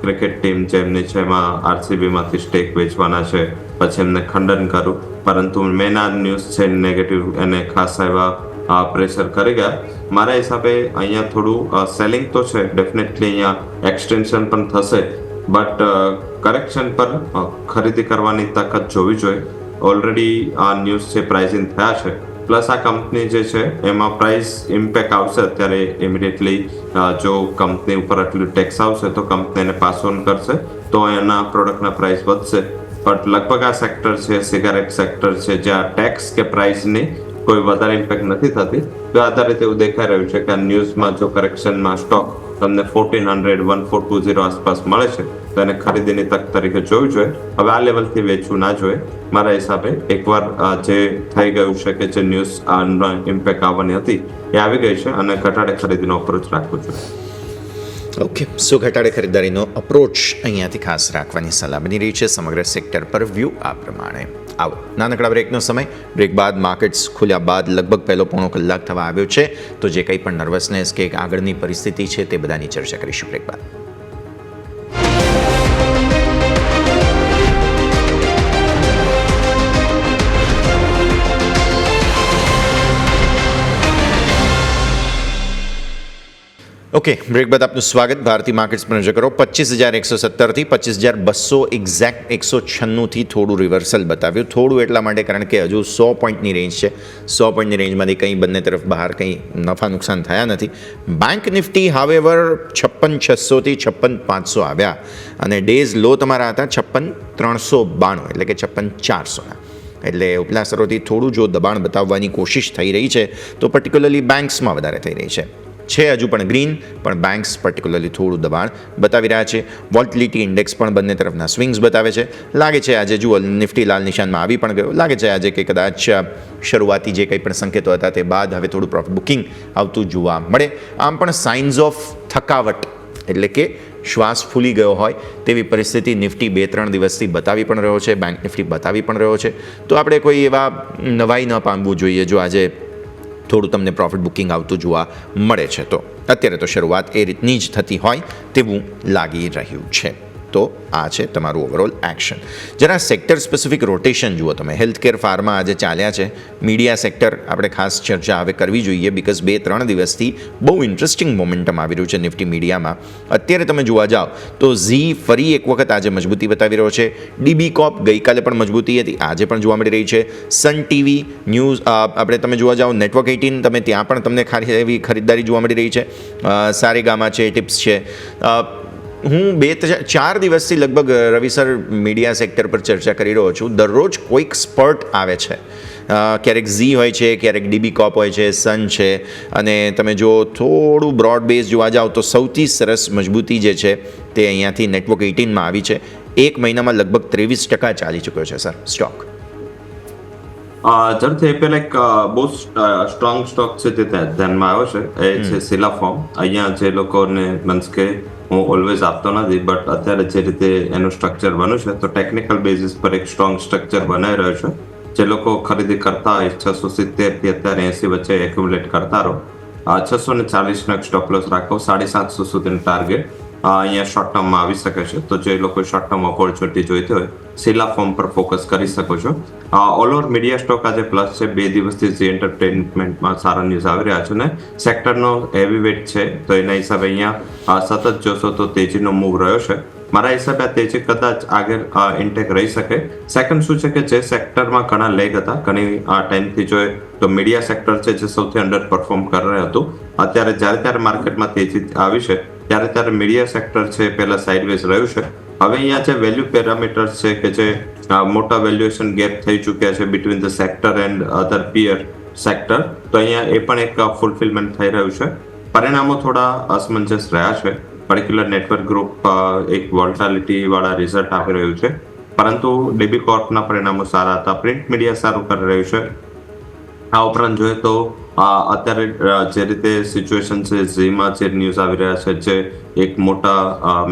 ક્રિકેટ ટીમ જે એમની છે એમાં આરસીબીમાંથી સ્ટેક વેચવાના છે, પછી એમને ખંડન કરું, પરંતુ મેન આ ન્યૂઝ છે નેગેટિવ એને ખાસ એવા પ્રેશર કરી ગયા. મારા હિસાબે અહીંયા થોડું સેલિંગ તો છે, ડેફિનેટલી અહીંયા એક્સટેન્શન પણ થશે, બટ કરેક્શન પર ખરીદી કરવાની તાકાત જોવી જોઈએ. ઓલરેડી આ ન્યૂઝ છે પ્રાઇઝિંગ થયા છે, પ્લસ આ કંપની જે છે એમાં પ્રાઇસ ઇમ્પેક્ટ આવશે અત્યારે ઇમિડિયેટલી. જો કંપની ઉપર આટલું ટેક્સ આવશે તો કંપની એને પાસ ઓન કરશે તો એના પ્રોડક્ટના પ્રાઇસ વધશે. બટ લગભગ આ સેક્ટર છે, સિગારેટ સેક્ટર છે, જ્યાં ટેક્સ કે પ્રાઇસની કોઈ વધારે ઇમ્પેક્ટ નથી થતી. તો આધારિત એવું દેખાઈ રહ્યું છે કે આ ન્યૂઝમાં જો કરેક્શનમાં સ્ટોક તમને 1420 આસપાસ મળે છે તો એને ખરીદીની તક તરીકે જોવું જોઈએ. હવે આ લેવલથી વેચવું ના જોઈએ મારા હિસાબે. એકવાર જે થઈ ગયું છે કે જે ન્યૂઝ ઇમ્પેક્ટ આવવાની હતી એ આવી ગઈ છે અને ઘટાડે ખરીદીનો અપ્રોચ રાખવો જોઈએ. ઓકે, સો ઘટાડે ખરીદારીનો અપ્રોચ અહીંયાથી ખાસ રાખવાની સલાહ બની રહી છે. સમગ્ર સેક્ટર પર વ્યૂ આ પ્રમાણે. આવો નાનકડા બ્રેકનો સમય. બ્રેક બાદ માર્કેટ્સ ખુલ્યા બાદ લગભગ પહેલો પોણો કલાક થવા આવ્યો છે, તો જે કંઈ પણ નર્વસનેસ કે આગળની પરિસ્થિતિ છે તે બધાની ચર્ચા કરીશું બ્રેક બાદ. ઓકે, બ્રેક બાદ આપનું સ્વાગત. ભારતીય માર્કેટ્સ પર નજર કરો. 25,117થી 25,200 એક્ઝેક્ટ 196થી થોડું રિવર્સલ બતાવ્યું. થોડું એટલા માટે કારણ કે હજુ 100 પોઈન્ટની રેન્જ છે. 100 પોઈન્ટની રેન્જમાંથી કંઈ બંને તરફ બહાર કંઈ નફા નુકસાન થયા નથી. બેંક નિફ્ટી હાવેવર 56,600થી 56,500 આવ્યા અને ડેઝ લો તમારા હતા 56,392 એટલે કે 56,400ના. એટલે ઉપલા સ્તરોથી થોડું જો દબાણ બતાવવાની કોશિશ થઈ રહી છે તો પર્ટિક્યુલરલી બેંક્સમાં વધારે થઈ રહી છે હજુ પણ ગ્રીન, પણ બેંક્સ પર્ટિક્યુલરલી થોડું દબાણ બતાવી રહ્યા છે. વોલ્ટિલિટી ઇન્ડેક્સ પણ બંને તરફના સ્વિંગ્સ બતાવે છે. લાગે છે આજે જુઓ નિફ્ટી લાલ નિશાનમાં આવી પણ ગયો. લાગે છે આજે કે કદાચ શરૂઆતી જે કંઈ પણ સંકેતો હતા તે બાદ હવે થોડું પ્રોફિટ બુકિંગ આવતું જોવા મળે. આમ પણ સાઇન્સ ઓફ થકાવટ એટલે કે શ્વાસ ફૂલી ગયો હોય તેવી પરિસ્થિતિ નિફ્ટી 2-3 દિવસથી બતાવી પણ રહ્યો છે, બેંક નિફ્ટી બતાવી પણ રહ્યો છે. તો આપણે કોઈ એવા નવાઈ ન પામવું જોઈએ જો આજે થોડું તમને પ્રોફિટ બુકિંગ આવતું જોવા મળે છે. તો અત્યારે તો શરૂઆત એ રીતની જ થતી હોય તેવું લાગી રહ્યું છે. તો આ છે તમારું ઓવરઓલ એક્શન. જરા સેક્ટર સ્પેસિફિક રોટેશન જુઓ તમે. હેલ્થકેર ફાર્મા આજે ચાલ્યા છે. મીડિયા સેક્ટર આપણે ખાસ ચર્ચા હવે કરવી જોઈએ બિકોઝ 2-3 દિવસથી બહુ ઇન્ટરેસ્ટિંગ મોમેન્ટમ આવી રહ્યું છે નિફ્ટી મીડિયામાં. અત્યારે તમે જોવા જાઓ તો ઝી ફરી એક વખત આજે મજબૂતી બતાવી રહ્યો છે. ડીબી કોપ ગઈકાલે પણ મજબૂતી હતી, આજે પણ જોવા મળી રહી છે. સન ટીવી ન્યૂઝ આપણે તમે જોવા જાઓ નેટવર્ક 18 તમે ત્યાં પણ તમને એવી ખરીદદારી જોવા મળી રહી છે. સારેગામા છે, ટિપ્સ છે. હું 2-4 દિવસથી લગભગ રવિ સર મીડિયા સેક્ટર પર ચર્ચા કરી રહ્યો છું. દરરોજ કોઈક સ્પર્ટ આવે છે. ક્યારેક ઝી હોય છે, ક્યારેક ડીબી કોપ હોય છે, સન છે, અને તમે જો થોડું બ્રોડ બેઝ જોવા જાઓ તો સૌથી સરસ મજબૂતી જે છે તે અહીંયાથી નેટવર્ક 18માં આવી છે. એક મહિનામાં લગભગ 23% ચાલી ચૂક્યો છે સર સ્ટોક. જરૂરથી એ પહેલા એક બહુ સ્ટ્રોંગ સ્ટોક છે જે ધ્યાનમાં આવ્યો છે એ છે સિલા ફોર્મ. અહીંયા જે લોકોને મીન્સ કે હું ઓલવેઝ આપતો નથી બટ અત્યારે જે રીતે એનું સ્ટ્રક્ચર બન્યું છે તો ટેકનિકલ બેઝિસ પર એક સ્ટ્રોંગ સ્ટ્રક્ચર બનાવી રહ્યો છે. જે લોકો ખરીદી કરતા હોય 670 થી અત્યારે 80 વચ્ચે એક્યુમ્યુલેટ કરતા રહો. 640 નો સ્ટોપ લોસ રાખો. 750 સુધીનું ટાર્ગેટ અહીંયા શોર્ટ ટર્મમાં આવી શકે છે. તો જે લોકો શોર્ટ ટર્મ ઓપોર્ચ્યુનિટી જોઈતી હોય સિલા ફોર્મ પર ફોકસ કરી શકો છો. ઓલ ઓવર મીડિયા સ્ટોક આજે પ્લસ છે. 2 દિવસથી ઝી એન્ટરટેનમેન્ટમાં સારા ન્યૂઝ આવી રહ્યા છે ને સેક્ટરનો હેવી વેટ છે તો એના હિસાબે અહીંયા સતત જોશો તો તેજીનો મૂવ રહ્યો છે. મારા હિસાબે આ તેજી કદાચ આગળ ઇન્ટેક રહી શકે. સેકન્ડ શું છે કે જે સેક્ટરમાં ઘણા લેગ હતા ઘણી ટાઈમથી જોઈએ તો મીડિયા સેક્ટર છે જે સૌથી અંડર પરફોર્મ કરી રહ્યું હતું. અત્યારે જ્યારે માર્કેટમાં તેજી આવી છે ત્યારે મીડિયા સેક્ટર છે પહેલા સાઇડવેઝ રહ્યું છે. હવે અહીંયા જે વેલ્યુ પેરામીટર્સ છે કે જે મોટા વેલ્યુએશન ગેપ થઈ ચૂક્યા છે between the sector and other પિયર સેક્ટર તો અહીંયા એ પણ એક ફૂલફિલમેન્ટ થઈ રહ્યું છે. પરિણામો થોડા અસમંજસ રહ્યા છે. પર્ટિક્યુલર નેટવર્ક ગ્રુપ એક વોલ્ટાલિટી વાળા રિઝલ્ટ આપી રહ્યું છે પરંતુ ડીબી કોર્પના પરિણામો સારા હતા. પ્રિન્ટ મીડિયા સારું કરી રહ્યું છે. આ ઉપરાંત જોઈએ તો અત્યારે જે રીતે સિચ્યુએશન છે ઝીમાં જે ન્યૂઝ આવી રહ્યા છે જે એક મોટા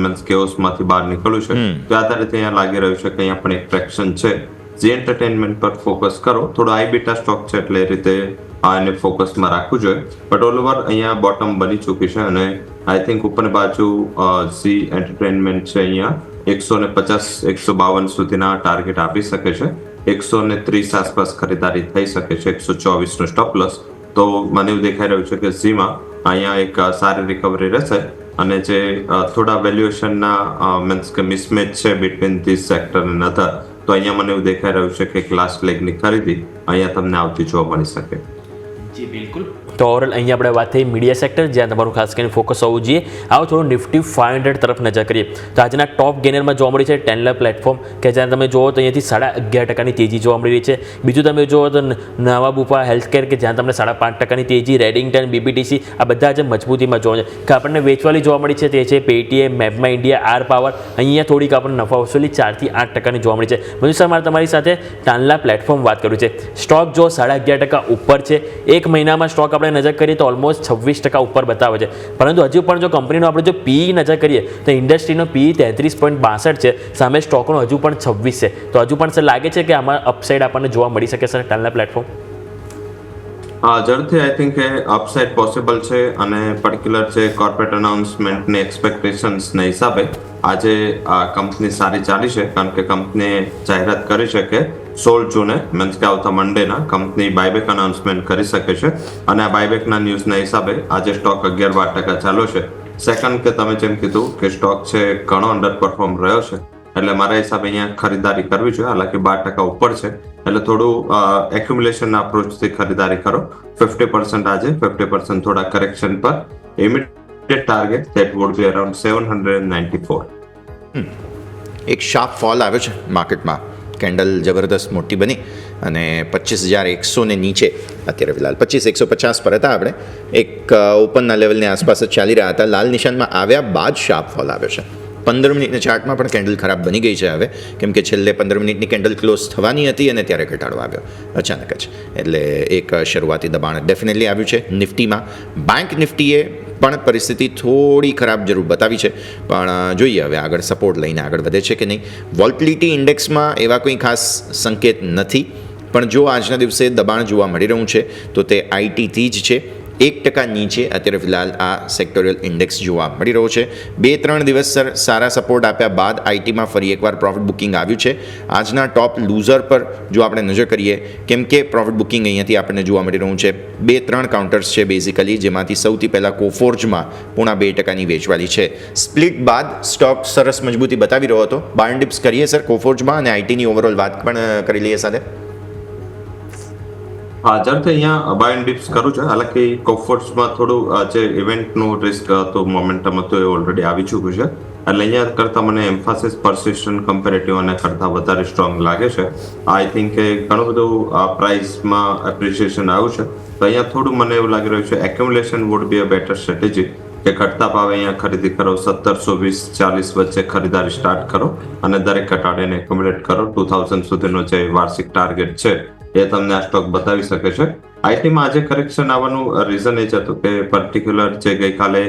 મીન્સ કેઓસમાંથી બહાર નીકળ્યું છે તો અત્યારે ત્યાં લાગી રહ્યું છે કે અહીંયા પણ એક ટ્રેક્શન છે. ઝી એન્ટરટેનમેન્ટ પર ફોકસ કરો. થોડો આઈ બીટા સ્ટોક છે એટલે એ રીતે એને ફોકસમાં રાખવું જોઈએ. બટ ઓલ ઓવર અહીંયા બોટમ બની ચૂકી છે અને આઈ થિંક ઉપરની બાજુ ઝી એન્ટરટેનમેન્ટ છે અહીંયા 150-152 સુધીના ટાર્ગેટ આપી શકે છે. 130 આસપાસ ખરીદારી થઈ શકે છે. 124 નો સ્ટોપ લોસ. તો મને એવું દેખાઈ રહ્યું છે કે ઝીમાં અહીંયા એક સારી રિકવરી રહેશે અને જે થોડા વેલ્યુએશનના મીન્સ કે મિસમેચ છે બિટવીન ધીસ સેક્ટર અને અધર તો અહીંયા મને એવું દેખાઈ રહ્યું છે કે લાસ્ટ લેગની ખરીદી અહીંયા તમને આવતી જોવા મળી શકે. જી બિલકુલ. તો ઓવરઓલ અહીંયા આપણે વાત થઈ મીડિયા સેક્ટર જ્યાં તમારું ખાસ કરીને ફોકસ હોવું જોઈએ. આવો થોડું નિફ્ટી 500 તરફ નજર કરીએ તો આજના ટોપ ગેનરમાં જોવા મળી છે ટેનલર પ્લેટફોર્મ કે જ્યાં તમે જુઓ તો અહીંયાથી 11.5% તેજી જોવા મળી રહી છે. બીજું તમે જુઓ તો નવા બુપા હેલ્થકેર કે જ્યાં તમને 5.5% તેજી. રેડિંગ્ટન, બીબીટીસી આ બધા આજે મજબૂતીમાં જોવા છે કે આપણને વેચવાલી જોવા મળી છે તે છે પેટીએમ, મેપમાં ઇન્ડિયા, આર પાવર. અહીંયા થોડીક આપણને નફા વસૂલી 4-8% જોવા મળી છે. બધું સર મારે તમારી સાથે ટાનલા પ્લેટફોર્મ વાત કરવી છે. સ્ટોક જો 11.5% ઉપર છે. એક મહિનામાં સ્ટોક આપણે નજર કરીએ તો ઓલમોસ્ટ 26% ઉપર બતાવે છે. પરંતુ હજુ પણ જો કંપનીનો આપણે જો પીઈ નજર કરીએ તો ઇન્ડસ્ટ્રીનો પીઈ 33.62 છે, સામે સ્ટોકનો હજુ પણ 26 છે. તો હજુ પણ સર લાગે છે કે આમાં અપસાઇડ આપણને જોવા મળી શકે સર ટાલના પ્લેટફોર્મ? જરૂરથી આઈ થિંક કે અપસાઇડ પોસિબલ છે અને પર્ટિક્યુલર છે કોર્પોરેટ અનાઉન્સમેન્ટની એક્સપેક્ટેશન્સના હિસાબે આજે આ કંપની સારી ચાલી છે, કારણ કે કંપનીએ જાહેરાત કરી છે કે 16 જૂને મીન્સ કે આવતા મંડેના કંપની બાયબેક અનાઉન્સમેન્ટ કરી શકે છે, અને આ બાયબેકના ન્યૂઝના હિસાબે આજે સ્ટોક 11-12% ચાલ્યો છે. સેકન્ડ કે તમે જેમ કીધું કે સ્ટોક છે ઘણો અંડર પરફોર્મ રહ્યો છે, એટલે મારા હિસાબે અહીંયા ખરીદારી કરવી જોઈએ. હાલાકી 12% ઉપર છે, એટલે થોડું એક્યુમ્યુલેશનના અપ્રોચથી ખરીદારી કરો. 50% આજે, 50% થોડા કરેક્શન પર. Immediate target that would be around 794. એક શાર્પ ફોલ આવ્યો છે માર્કેટમાં, કેન્ડલ જબરદસ્ત મોટી બની અને 25,100 ને નીચે અત્યારે ફિલહાલ 25,150 પર હતા. આપણે એક ઓપનના લેવલની આસપાસ જ ચાલી રહ્યા હતા. લાલ નિશાનમાં આવ્યા બાદ શાર્પ ફોલ આવ્યો છે. 15 મિનિટના ચાર્ટમાં પણ કેન્ડલ ખરાબ બની ગઈ છે હવે, કેમ કે છેલ્લે 15 મિનિટની કેન્ડલ ક્લોઝ થવાની હતી અને ત્યારે ઘટાડો આવ્યો અચાનક જ. એટલે એક શરૂઆતી દબાણ ડેફિનેટલી આવ્યું છે નિફ્ટીમાં. બેંક નિફ્ટીએ પણ પરિસ્થિતિ થોડી ખરાબ જરૂર બતાવી છે, પણ જોઈએ હવે આગળ સપોર્ટ લઈને આગળ વધે છે કે નહીં. વોલ્ટિલિટી ઇન્ડેક્સમાં એવા કોઈ ખાસ સંકેત નથી, પણ જો આજના દિવસે દબાણ જોવા મળી રહ્યું છે તો તે આઈટીથી જ છે. 1% નીચે અત્યારે ફિલહાલ આ સેક્ટોરિયલ ઇન્ડેક્સ જોવા મળી રહ્યો છે. 2-3 દિવસ સારા સપોર્ટ આપ્યા બાદ આઈટીમાં ફરી એકવાર પ્રોફિટ બુકિંગ આવ્યું છે. આજના ટોપ લૂઝર પર જો આપણે નજર કરીએ, કેમ કે પ્રોફિટ બુકિંગ અહીંયાથી આપણને જોવા મળી રહ્યું છે. 2-3 કાઉન્ટર્સ છે બેઝિકલી, જેમાંથી સૌથી પહેલાં કોફોર્જમાં 0.5% વેચવાલી છે. સ્પ્લિટ બાદ સ્ટોક સરસ મજબૂતી બતાવી રહ્યો હતો. બાર્ન ડિપ્સ કરીએ સર કોફોર્જમાં, અને આઈટીની ઓવરઓલ વાત પણ કરી લઈએ સાથે. જરૂરથી અહીંયા બાય એન્ડ ડિપ્સ કરું છું. હાલાકી કોફોર્ટ્સમાં થોડું જે ઇવેન્ટનું રિસ્ક હતું, મોમેન્ટમ હતું, એ ઓલરેડી આવી ચૂક્યું છે, એટલે અહીંયા કરતાં મને એમ્ફાસિસ પરસિસ્ટન્ટ કમ્પેરેટિવ અને કરતાં વધારે સ્ટ્રોંગ લાગે છે. આઈ થિંક કે ઘણું બધું પ્રાઇસમાં એપ્રિસિએશન આવ્યું છે, તો અહીંયા થોડું મને એવું લાગી રહ્યું છે accumulation would be a better strategy, કે ઘટતા ભાવે અહીંયા ખરીદી કરો. 1720-40 વચ્ચે ખરીદારી સ્ટાર્ટ કરો અને દરેક ઘટાડીને એક્યુમ્યુલેટ કરો. 2000 સુધીનો જે વાર્ષિક ટાર્ગેટ છે એ તમને આ સ્ટોક બતાવી શકે છે. આઈટીમાં આજે કરેક્શન આવવાનું રીઝન એ જ હતું કે પર્ટિક્યુલર જે ગઈકાલે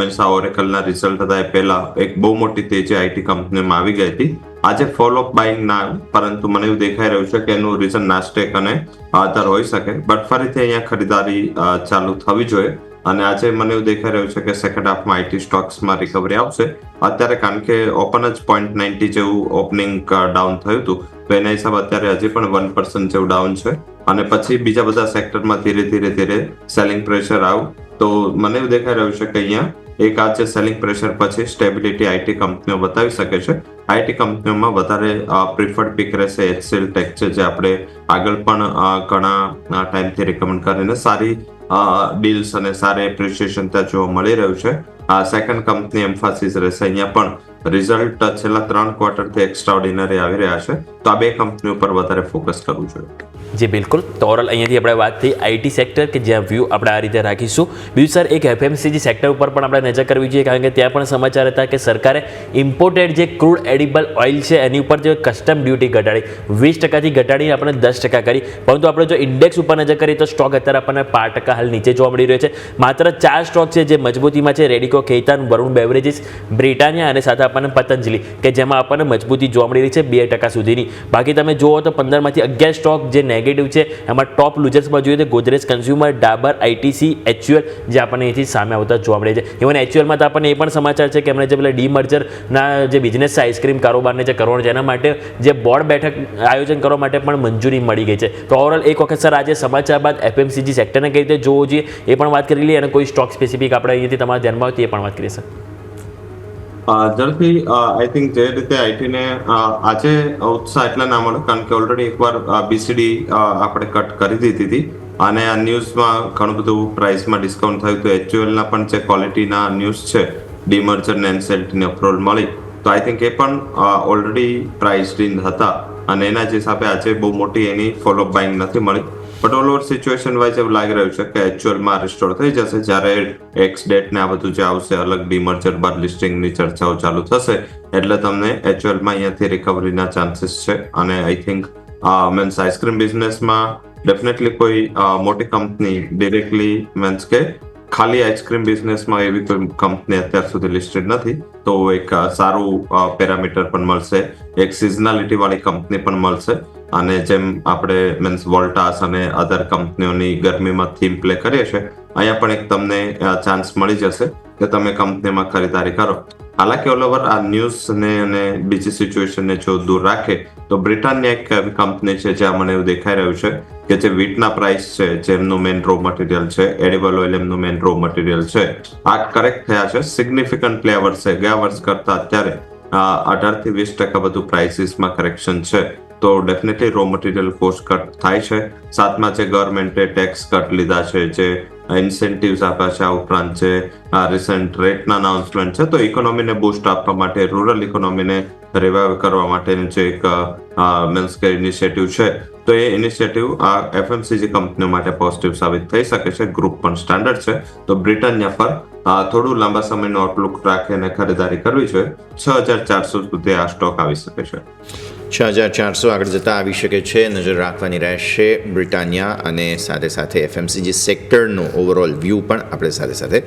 મીન્સ આ ઓરેકલના રિઝલ્ટ હતા એ પહેલા એક બહુ મોટી તેજી આઈટી કંપનીમાં આવી ગઈ હતી. આજે ફોલો અપ બાઇંગ ના આવ્યું, પરંતુ મને એવું દેખાઈ રહ્યું છે કે એનું રીઝન નાસ્ટેક અને આધાર હોઈ શકે, બટ ફરીથી અહીંયા ખરીદારી ચાલુ થવી જોઈએ. અને આજે મને એવું દેખાઈ રહ્યું છે કે સેકન્ડ હાફમાં આઈટી સ્ટોક્સમાં રિકવરી આવશે અત્યારે, કારણ કે ઓપન જ 0.90 જેવું ઓપનિંગ ડાઉન થયું હતું, તો એના હિસાબે અત્યારે હજી પણ 1% જેવું ડાઉન છે. અને પછી બીજા બધા સેક્ટરમાં ધીરે ધીરે સેલિંગ પ્રેશર આવ્યું, તો મને એવું દેખાઈ રહ્યું છે કે અહીંયા એક આ જે સેલિંગ પ્રેશર પછી સ્ટેબિલિટી આઈટી કંપનીઓ બતાવી શકે છે. આઈટી કંપનીઓમાં વધારે પ્રિફર્ડ પિક રહેશે HCL ટેક છે, જે આપણે આગળ પણ ઘણા ટાઈમથી રિકમેન્ડ કરીને સારી ડીલ્સ અને સારી એપ્રિસિએશન ત્યાં જોવા મળી રહ્યું છે. આ સેકન્ડ કંપની એમ્ફાસિસ રહેશે. અહીંયા પણ રિઝલ્ટ છેલ્લા 3 ક્વાર્ટરથી એક્સ્ટ્રાઓર્ડિનરી આવી રહ્યા છે, તો આ બે કંપનીઓ પર વધારે ફોકસ કરવું જોઈએ. જી બિલકુલ. તો ઓવરઓલ અહીંયાથી આપણે વાત થઈ આઈટી સેક્ટર, કે જ્યાં વ્યૂ આપણે આ રીતે રાખીશું. બીજું સર, એક એફએમસીજી સેક્ટર ઉપર પણ આપણે નજર કરવી જોઈએ, કારણ કે ત્યાં પણ સમાચાર હતા કે સરકારે ઇમ્પોર્ટેડ જે ક્રૂડ એડિબલ ઓઇલ છે એની ઉપર જે કસ્ટમ ડ્યુટી ઘટાડી 20%થી ઘટાડીને આપણે 10% કરી. પરંતુ આપણે જો ઇન્ડેક્સ ઉપર નજર કરીએ તો સ્ટોક અત્યારે આપણને 5% હાલ નીચે જોવા મળી રહ્યો છે. માત્ર 4 સ્ટોક છે જે મજબૂતીમાં છે: રેડિકો ખૈતાન, વરુણ બેવરેજીસ, બ્રિટાનિયા અને સાથે આપણને પતંજલિ, કે જેમાં આપણને મજબૂતી જોવા મળી રહી છે 2% સુધીની. બાકી તમે જુઓ તો 15માંથી 11 સ્ટોક જે નેગેટિવ છે. એમાં ટોપ લૂઝર્સમાં જોઈએ તો Godrej consumer, Dabur, ITC, HUL જે આપણને અહીંથી સામે આવતા જોવા મળે છે. ઇવન HULમાં તો આપણને એ પણ સમાચાર છે કે એમણે જે પેલા ડીમર્જરના જે બિઝનેસ છે આઈસ્ક્રીમ કારોબારને જે કરવાનો છે એના માટે જે બોર્ડ બેઠક આયોજન કરવા માટે પણ મંજૂરી મળી ગઈ છે. તો ઓવરઓલ એક વખત સર આજે સમાચાર બાદ એફએમસીજી સેક્ટરને કઈ રીતે જોવું જોઈએ એ પણ વાત કરી લઈએ, અને કોઈ સ્ટોક સ્પેસિફિક આપણે અહીંયાથી તમારા ધ્યાનમાં હોય એ પણ વાત કરીએ સર. ઝડપથી આઈ થિંક જે રીતે આઈટીને આજે ઉત્સાહ એટલે ના મળે, કારણ કે ઓલરેડી એકવાર બીસીડી આપણે કટ કરી દીધી હતી, અને આ ન્યૂઝમાં ઘણું બધું પ્રાઇસમાં ડિસ્કાઉન્ટ થયું હતું. HULના પણ જે ક્વોલિટીના ન્યૂઝ છે, ડીમર્જર ને એનસેલ્ટની અપ્રુવલ મળી, તો આઈ થિંક એ પણ ઓલરેડી પ્રાઇસ્ડ ઇન હતા, અને એના જ હિસાબે આજે બહુ મોટી એની ફોલોઅપ બાઇંગ નથી મળી. But all over situation wise એવું લાગી રહ્યું છે કે HULમાં રિસ્ટોર થઈ જશે જ્યારે એક્સ ડેટ ને આ બધું જે આવશે, અલગ ડીમર્જર બાર લિસ્ટિંગની ચર્ચાઓ ચાલુ થશે, એટલે તમને HULમાં અહીંયાથી રિકવરીના ચાન્સીસ છે. અને આઈ થિંક મીન્સ આઈસ્ક્રીમ બિઝનેસમાં ડેફિનેટલી કોઈ મોટી કંપની ડિરેક્ટલી મીન્સ કે ખાલી આઈસ્ક્રીમ બિઝનેસમાં એવી કોઈ કંપની અત્યાર સુધી લિસ્ટેડ નથી, તો એક સારું પેરામીટર પણ મળશે, એક સિઝનાલિટી વાળી કંપની પણ મળશે. અને જેમ આપણે મીન્સ વોલ્ટાસ અને અધર કંપનીઓની ગરમીમાં થીમ પ્લે કરીએ છીએ, અહીંયા પણ એક તમને ચાન્સ મળી જશે કે તમે કંપનીમાં ખરીદારી કરો. હાલાકી ઓલ ઓવર આ ન્યૂઝ ને અને બીજી સિચ્યુએશનને જો દૂર રાખે તો બ્રિટાનિયા એક એવી કંપની છે જ્યાં મને એવું દેખાઈ રહ્યું છે કે જે વીટના પ્રાઇસ છે જેમનું મેઇન રો મટીરિયલ છે, એડિબલ ઓઇલ એમનું મેઇન રો મટીરિયલ છે, આ કરેક્ટ થયા છે સિગ્નિફિકન્ટલી આ વર્ષે ગયા વર્ષ કરતા અત્યારે 18 થી 20% બધું પ્રાઇસીસમાં કરેક્શન છે. તો definitely raw material cost cut થાય છે. સાથમાં જે ગવર્મેન્ટે ટેક્સ કટ લીધા છે, જે ઇન્સેન્ટિવ્સ આપ્યા છે, આ ઉપરાંત જે રિસન્ટ રેટના અનાઉન્સમેન્ટ છે, તો ઇકોનોમીને બૂસ્ટ આપવા માટે, રૂરલ ઇકોનોમીને રિવાઇવ કરવા માટેનું જે એક મીન્સ કે ઇનિશિયેટિવ છે, તો એ ઇનિશિયેટિવ આ એફએમસીજી કંપનીઓ માટે પોઝિટિવ સાબિત થઈ શકે છે. ગ્રુપ પણ સ્ટાન્ડર્ડ છે, તો બ્રિટાનિયા પર થોડું લાંબા સમયનો આઉટલુક રાખીને ખરીદારી કરવી જોઈએ. 6400 સુધી આ સ્ટોક આવી શકે છે. 6400 આગળ જતાં આવી શકે છે. નજર રાખવાની રહેશે બ્રિટાનિયા અને સાથે સાથે એફએમસીજી સેક્ટરનો ઓવરઓલ વ્યૂ પણ આપણે સાથે સાથે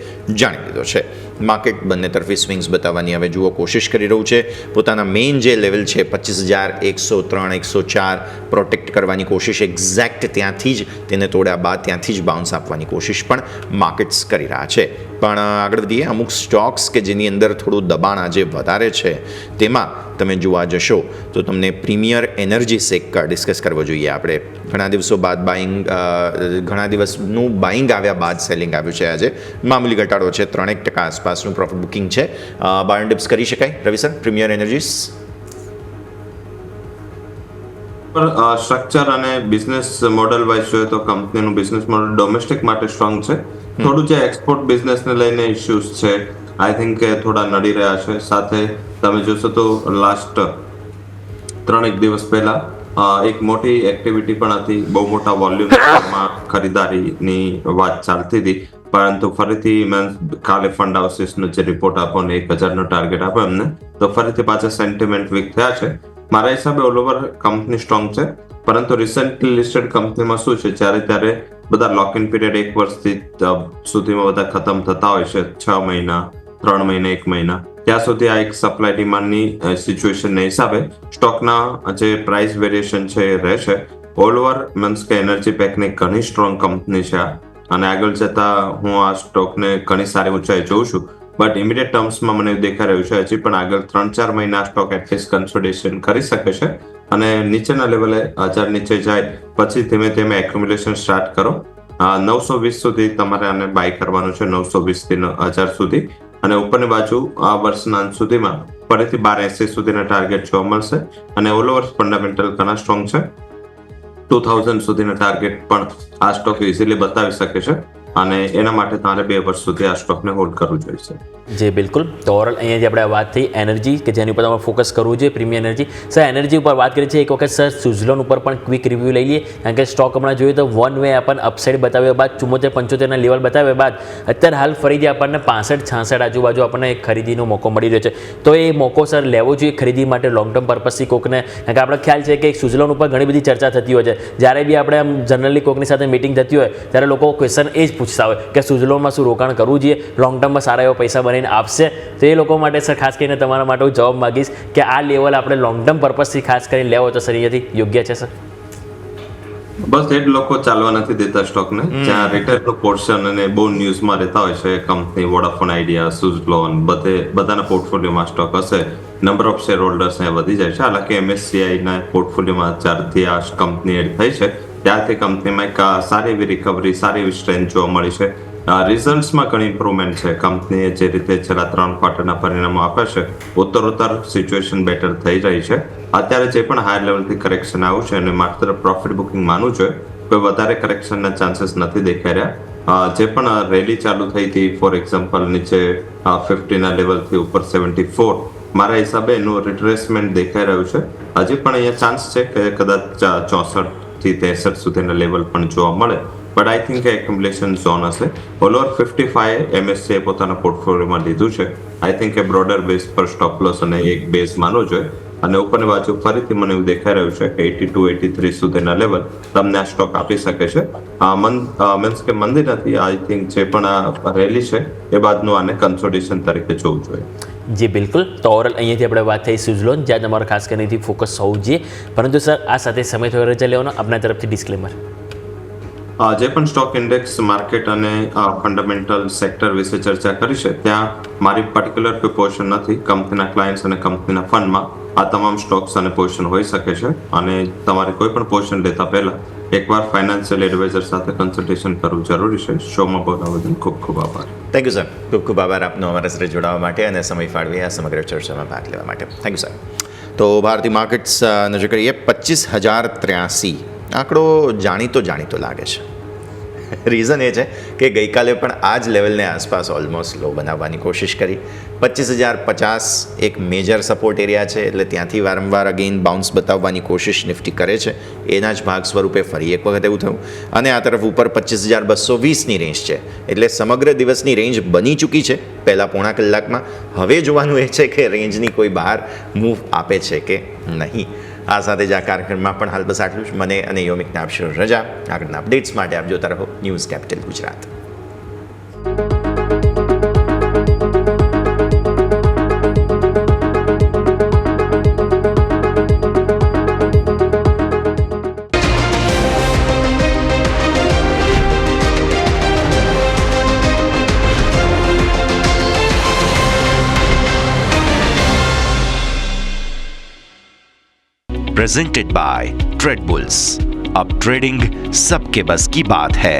જાણી લીધો છે. માર્કેટ બંને તરફી સ્વિંગ્સ બતાવવાની હવે જુઓ કોશિશ કરી રહ્યું છે. પોતાના મેઇન જે લેવલ છે 25,103 104 પ્રોટેક્ટ કરવાની કોશિશ, એક્ઝેક્ટ ત્યાંથી જ તેને તોડ્યા બાદ ત્યાંથી જ બાઉન્સ આપવાની કોશિશ પણ માર્કેટ્સ કરી રહ્યા છે. પણ આગળ વધીએ, અમુક સ્ટોક્સ કે જેની અંદર થોડું દબાણ આજે વધારે છે તેમાં તમે જોવા જશો તો તમને પ્રીમિયર એનર્જી સેક્ટર ડિસ્કસ કરવો જોઈએ. આપણે ઘણા દિવસો બાદ ઘણા દિવસનું બાઇંગ આવ્યા બાદ સેલિંગ આવ્યું છે. આજે મામૂલી ઘટાડો છે, 3% આસપાસનું પ્રોફિટ બુકિંગ છે. બાય ડિપ્સ કરી શકાય રવિ સર પ્રીમિયર એનર્જીસ? સ્ટ્રક્ચર અને બિઝનેસ મોડેલ વાઇઝ જોઈએ તો કંપનીનું બિઝનેસ મોડેલ ડોમેસ્ટિક માટે સ્ટ્રોંગ છે. થોડું જે એક્સપોર્ટ બિઝનેસને લઈને ઇશ્યુઝ છે આઈ થિંક કે થોડા નડી રહ્યા છે. સાથે તમે જોશો તો લાસ્ટ 3 દિવસ પહેલા એક મોટી એક્ટિવિટી પણ હતી, બહુ મોટા વોલ્યુમમાં ખરીદારીની વાત ચાલતી હતી, પરંતુ ફરીથી કાલે ફંડ હાઉસીસનો જે રિપોર્ટ આપો ને 1000નો ટાર્ગેટ આપો એમને, તો ફરીથી પાછા સેન્ટિમેન્ટ વીક થયા છે. મારા હિસાબે ઓલ ઓવર કંપની સ્ટ્રોંગ છે, પરંતુ રિસેન્ટલી લિસ્ટેડ કંપનીમાં શું છે, ત્યારે બધા લોક ઇન પીરિયડ 1 વર્ષથી સુધીમાં બધા ખતમ થતા હોય છે, 6 મહિના 3 મહિના 1 મહિના, ત્યાં સુધી આ એક સપ્લાય ડિમાન્ડની સિચ્યુએશનના હિસાબે સ્ટોકના જે પ્રાઇસ વેરિએશન છે એ રહેશે. ઓલ ઓવર મીન્સ કે એનર્જી પેકની ઘણી સ્ટ્રોંગ કંપની છે અને આગળ જતા હું આ સ્ટોકને ઘણી સારી ઊંચાઈ જોઉં છું. બટ ઇમિડિયેટ ટર્મ્સમાં મને દેખાઈ રહ્યું છે હજી પણ આગળ 3-4 મહિના સ્ટોક એટલીસ્ટ કન્સોલિડેશન કરી શકે છે અને નીચેના લેવલે 1000 નીચે જાય પછી ધીમે ધીમે એક્યુમ્યુલેશન સ્ટાર્ટ કરો. 920 સુધી તમારે આને બાય કરવાનું છે, 920 થી 1000 સુધી, અને ઉપરની બાજુ આ વર્ષના અંત સુધીમાં ફરીથી 1280 સુધીના ટાર્ગેટ જોવા મળશે. અને ઓલ ઓવર ફંડામેન્ટલ ઘણા સ્ટ્રોંગ છે. 2000 સુધીના ટાર્ગેટ પણ આ સ્ટોક ઇઝીલી બતાવી શકે છે અને એના માટે તમારે 2 વર્ષ સુધી આ સ્ટોકને હોલ્ડ કરવું જોઈએ. જી બિલકુલ. તો ઓવરઓલ અહીંયાથી આપણે વાત થઈ એનર્જી કે જેની ઉપર તમારે ફોકસ કરવું જોઈએ, પ્રીમિયર એનર્જી. સર એનર્જી ઉપર વાત કરી છે, એક વખત સર સુઝલોન ઉપર પણ ક્વિક રિવ્યૂ લઈ લઈએ, કારણ કે સ્ટોક હમણાં જોઈએ તો વન વે આપણને અપસાઇડ બતાવ્યા બાદ 74-75ના લેવલ બતાવ્યા બાદ અત્યારે હાલ ફરીથી આપણને 65-66 આજુબાજુ આપણને એક ખરીદીનો મોકો મળી રહ્યો છે. તો એ મોકો સર લેવો જોઈએ ખરીદી માટે લોંગ ટર્મ પર્પઝથી કોકને, કારણ કે આપણે ખ્યાલ છે કે સુઝલોન ઉપર ઘણી બધી ચર્ચા થતી હોય છે. જ્યારે બી આપણે આમ જનરલી કોકની સાથે મિટિંગ થતી હોય ત્યારે લોકો ક્વેશ્ચન એ જ પૂછતા હોય કે સુઝલોનમાં શું રોકાણ કરવું જોઈએ, લોંગ ટર્મમાં સારા એવા પૈસા બનાવીને આપશે. તો એ લોકો માટે સર ખાસ કરીને તમારા માટે હું જવાબ માગીશ કે આ લેવલ આપણે લોંગ ટર્મ પર્પઝથી ખાસ કરીને લેવો તો સર અહીંયાથી યોગ્ય છે સર? બસ એ જ લોકો ચાલવા નથી દેતા સ્ટોકને, જ્યાં રિટેલનું પોર્શન અને બહુ ન્યૂઝમાં રહેતા હોય છે કંપની, વોડાફોન આઈડિયા, સુઝલોન, બધાના પોર્ટફોલિયોમાં સ્ટોક હશે, નંબર ઓફ શેર હોલ્ડર્સ વધી જાય છે. હાલાકી MSCIના પોર્ટફોલિયોમાં જ્યારથી આ કંપની એડ થઈ છે ત્યારથી કંપનીમાં એક સારી એવી રિકવરી, સારી એવી સ્ટ્રેન્થ જોવા મળી છે. રિઝલ્ટ્સમાં ઘણી ઇમ્પ્રુવમેન્ટ છે. કંપનીએ જે રીતે છેલ્લા 3 ક્વાર્ટરના પરિણામો આપ્યા છે, ઉત્તરોત્તર સિચ્યુએશન બેટર થઈ રહી છે. અત્યારે જે પણ હાયર લેવલથી કરેક્શન આવ્યું છે અને માત્ર પ્રોફિટ બુકિંગ માનવું જોઈએ, કોઈ વધારે કરેક્શનના ચાન્સીસ નથી દેખાઈ રહ્યા. જે પણ રેલી ચાલુ થઈ હતી, ફોર એક્ઝામ્પલ નીચે 50ના લેવલથી ઉપર 74, મારા હિસાબે એનું રિટ્રેસમેન્ટ દેખાઈ રહ્યું છે. હજી પણ અહીંયા ચાન્સ છે કે કદાચ 64 થી 63 સુધીના લેવલ પણ જોવા મળે, but I think accumulation zone હશે. ઓલ ઓવર 55 MSCI પોતાના પોર્ટફોલિયોમાં લીધું છે. I think A broader base પર સ્ટોપ લોસ અને એક બેઝ માનવું જોઈએ. અને ઉપરની બાજુ ફરીથી મને એવું દેખાઈ રહ્યું છે કે 82-83 સુધીના લેવલ તમને આ સ્ટોક આપી શકે છે. મીન્સ કે મંદી નથી, આઈ થિંક જે પણ આ રેલી છે એ બાદનું આને કન્સોલિડેશન તરીકે જોવું જોઈએ. જી બિલકુલ. તો ઓવરઓલ અહીંયાથી આપણે વાત થઈ સુઝલોન, જ્યાં તમારે ખાસ કરીને ફોકસ હોવું જોઈએ. પરંતુ સર આ સાથે સમય થયો રજા લેવાનો આપણા તરફથી ડિસ્ક્લેમર. જે પણ સ્ટોક ઇન્ડેક્સ માર્કેટ અને ફંડામેન્ટલ સેક્ટર વિશે ચર્ચા કરી છે ત્યાં મારી પર્ટિક્યુલર કોઈ પોઝિશન નથી. કંપનીના ક્લાયન્ટ્સ અને કંપનીના ફંડમાં આ તમામ સ્ટોક્સ અને પોઝિશન હોઈ શકે છે અને તમારે કોઈ પણ પોઝિશન લેતા પહેલા એકવાર ફાઇનાન્શિયલ એડવાઇઝર સાથે કન્સલ્ટેશન કરવું જરૂરી છે. શોમાં બોલાવવા બદલ ખૂબ ખૂબ આભાર. Thank you sir. ખૂબ ખૂબ આભાર આપનો અમારા સાથે જોડાવા માટે અને સમય ફાળવી આ સમગ્ર ચર્ચામાં ભાગ લેવા માટે. Thank you sir. તો ભારતીય માર્કેટ્સ નજર કરીએ 25,083 આંકડો જાણીતો લાગે છે. રીઝન એ છે કે ગઈકાલે પણ આ જ લેવલને આસપાસ ઓલમોસ્ટ લો બનાવવાની કોશિશ કરી. 25,050 એક મેજર સપોર્ટ એરિયા છે, એટલે ત્યાંથી વારંવાર અગેઇન બાઉન્સ બતાવવાની કોશિશ નિફ્ટી કરે છે. એના જ ભાગ સ્વરૂપે ફરી એક વખત એવું થયું અને આ તરફ ઉપર 25,220ની રેન્જ છે, એટલે સમગ્ર દિવસની રેન્જ બની ચૂકી છે પહેલાં પોણા કલાકમાં. હવે જોવાનું એ છે કે રેન્જની કોઈ બહાર મૂવ આપે છે કે નહીં. આ સાથે જ આ કાર્યક્રમમાં પણ હાલ બસ આટલું જ. મને અને યોમિકને આપશો રજા. આગળના અપડેટ્સ માટે આપ જોતા રહો news capital Gujarat. Presented by trade bulls. अब ट्रेडिंग सबके बस की बात है।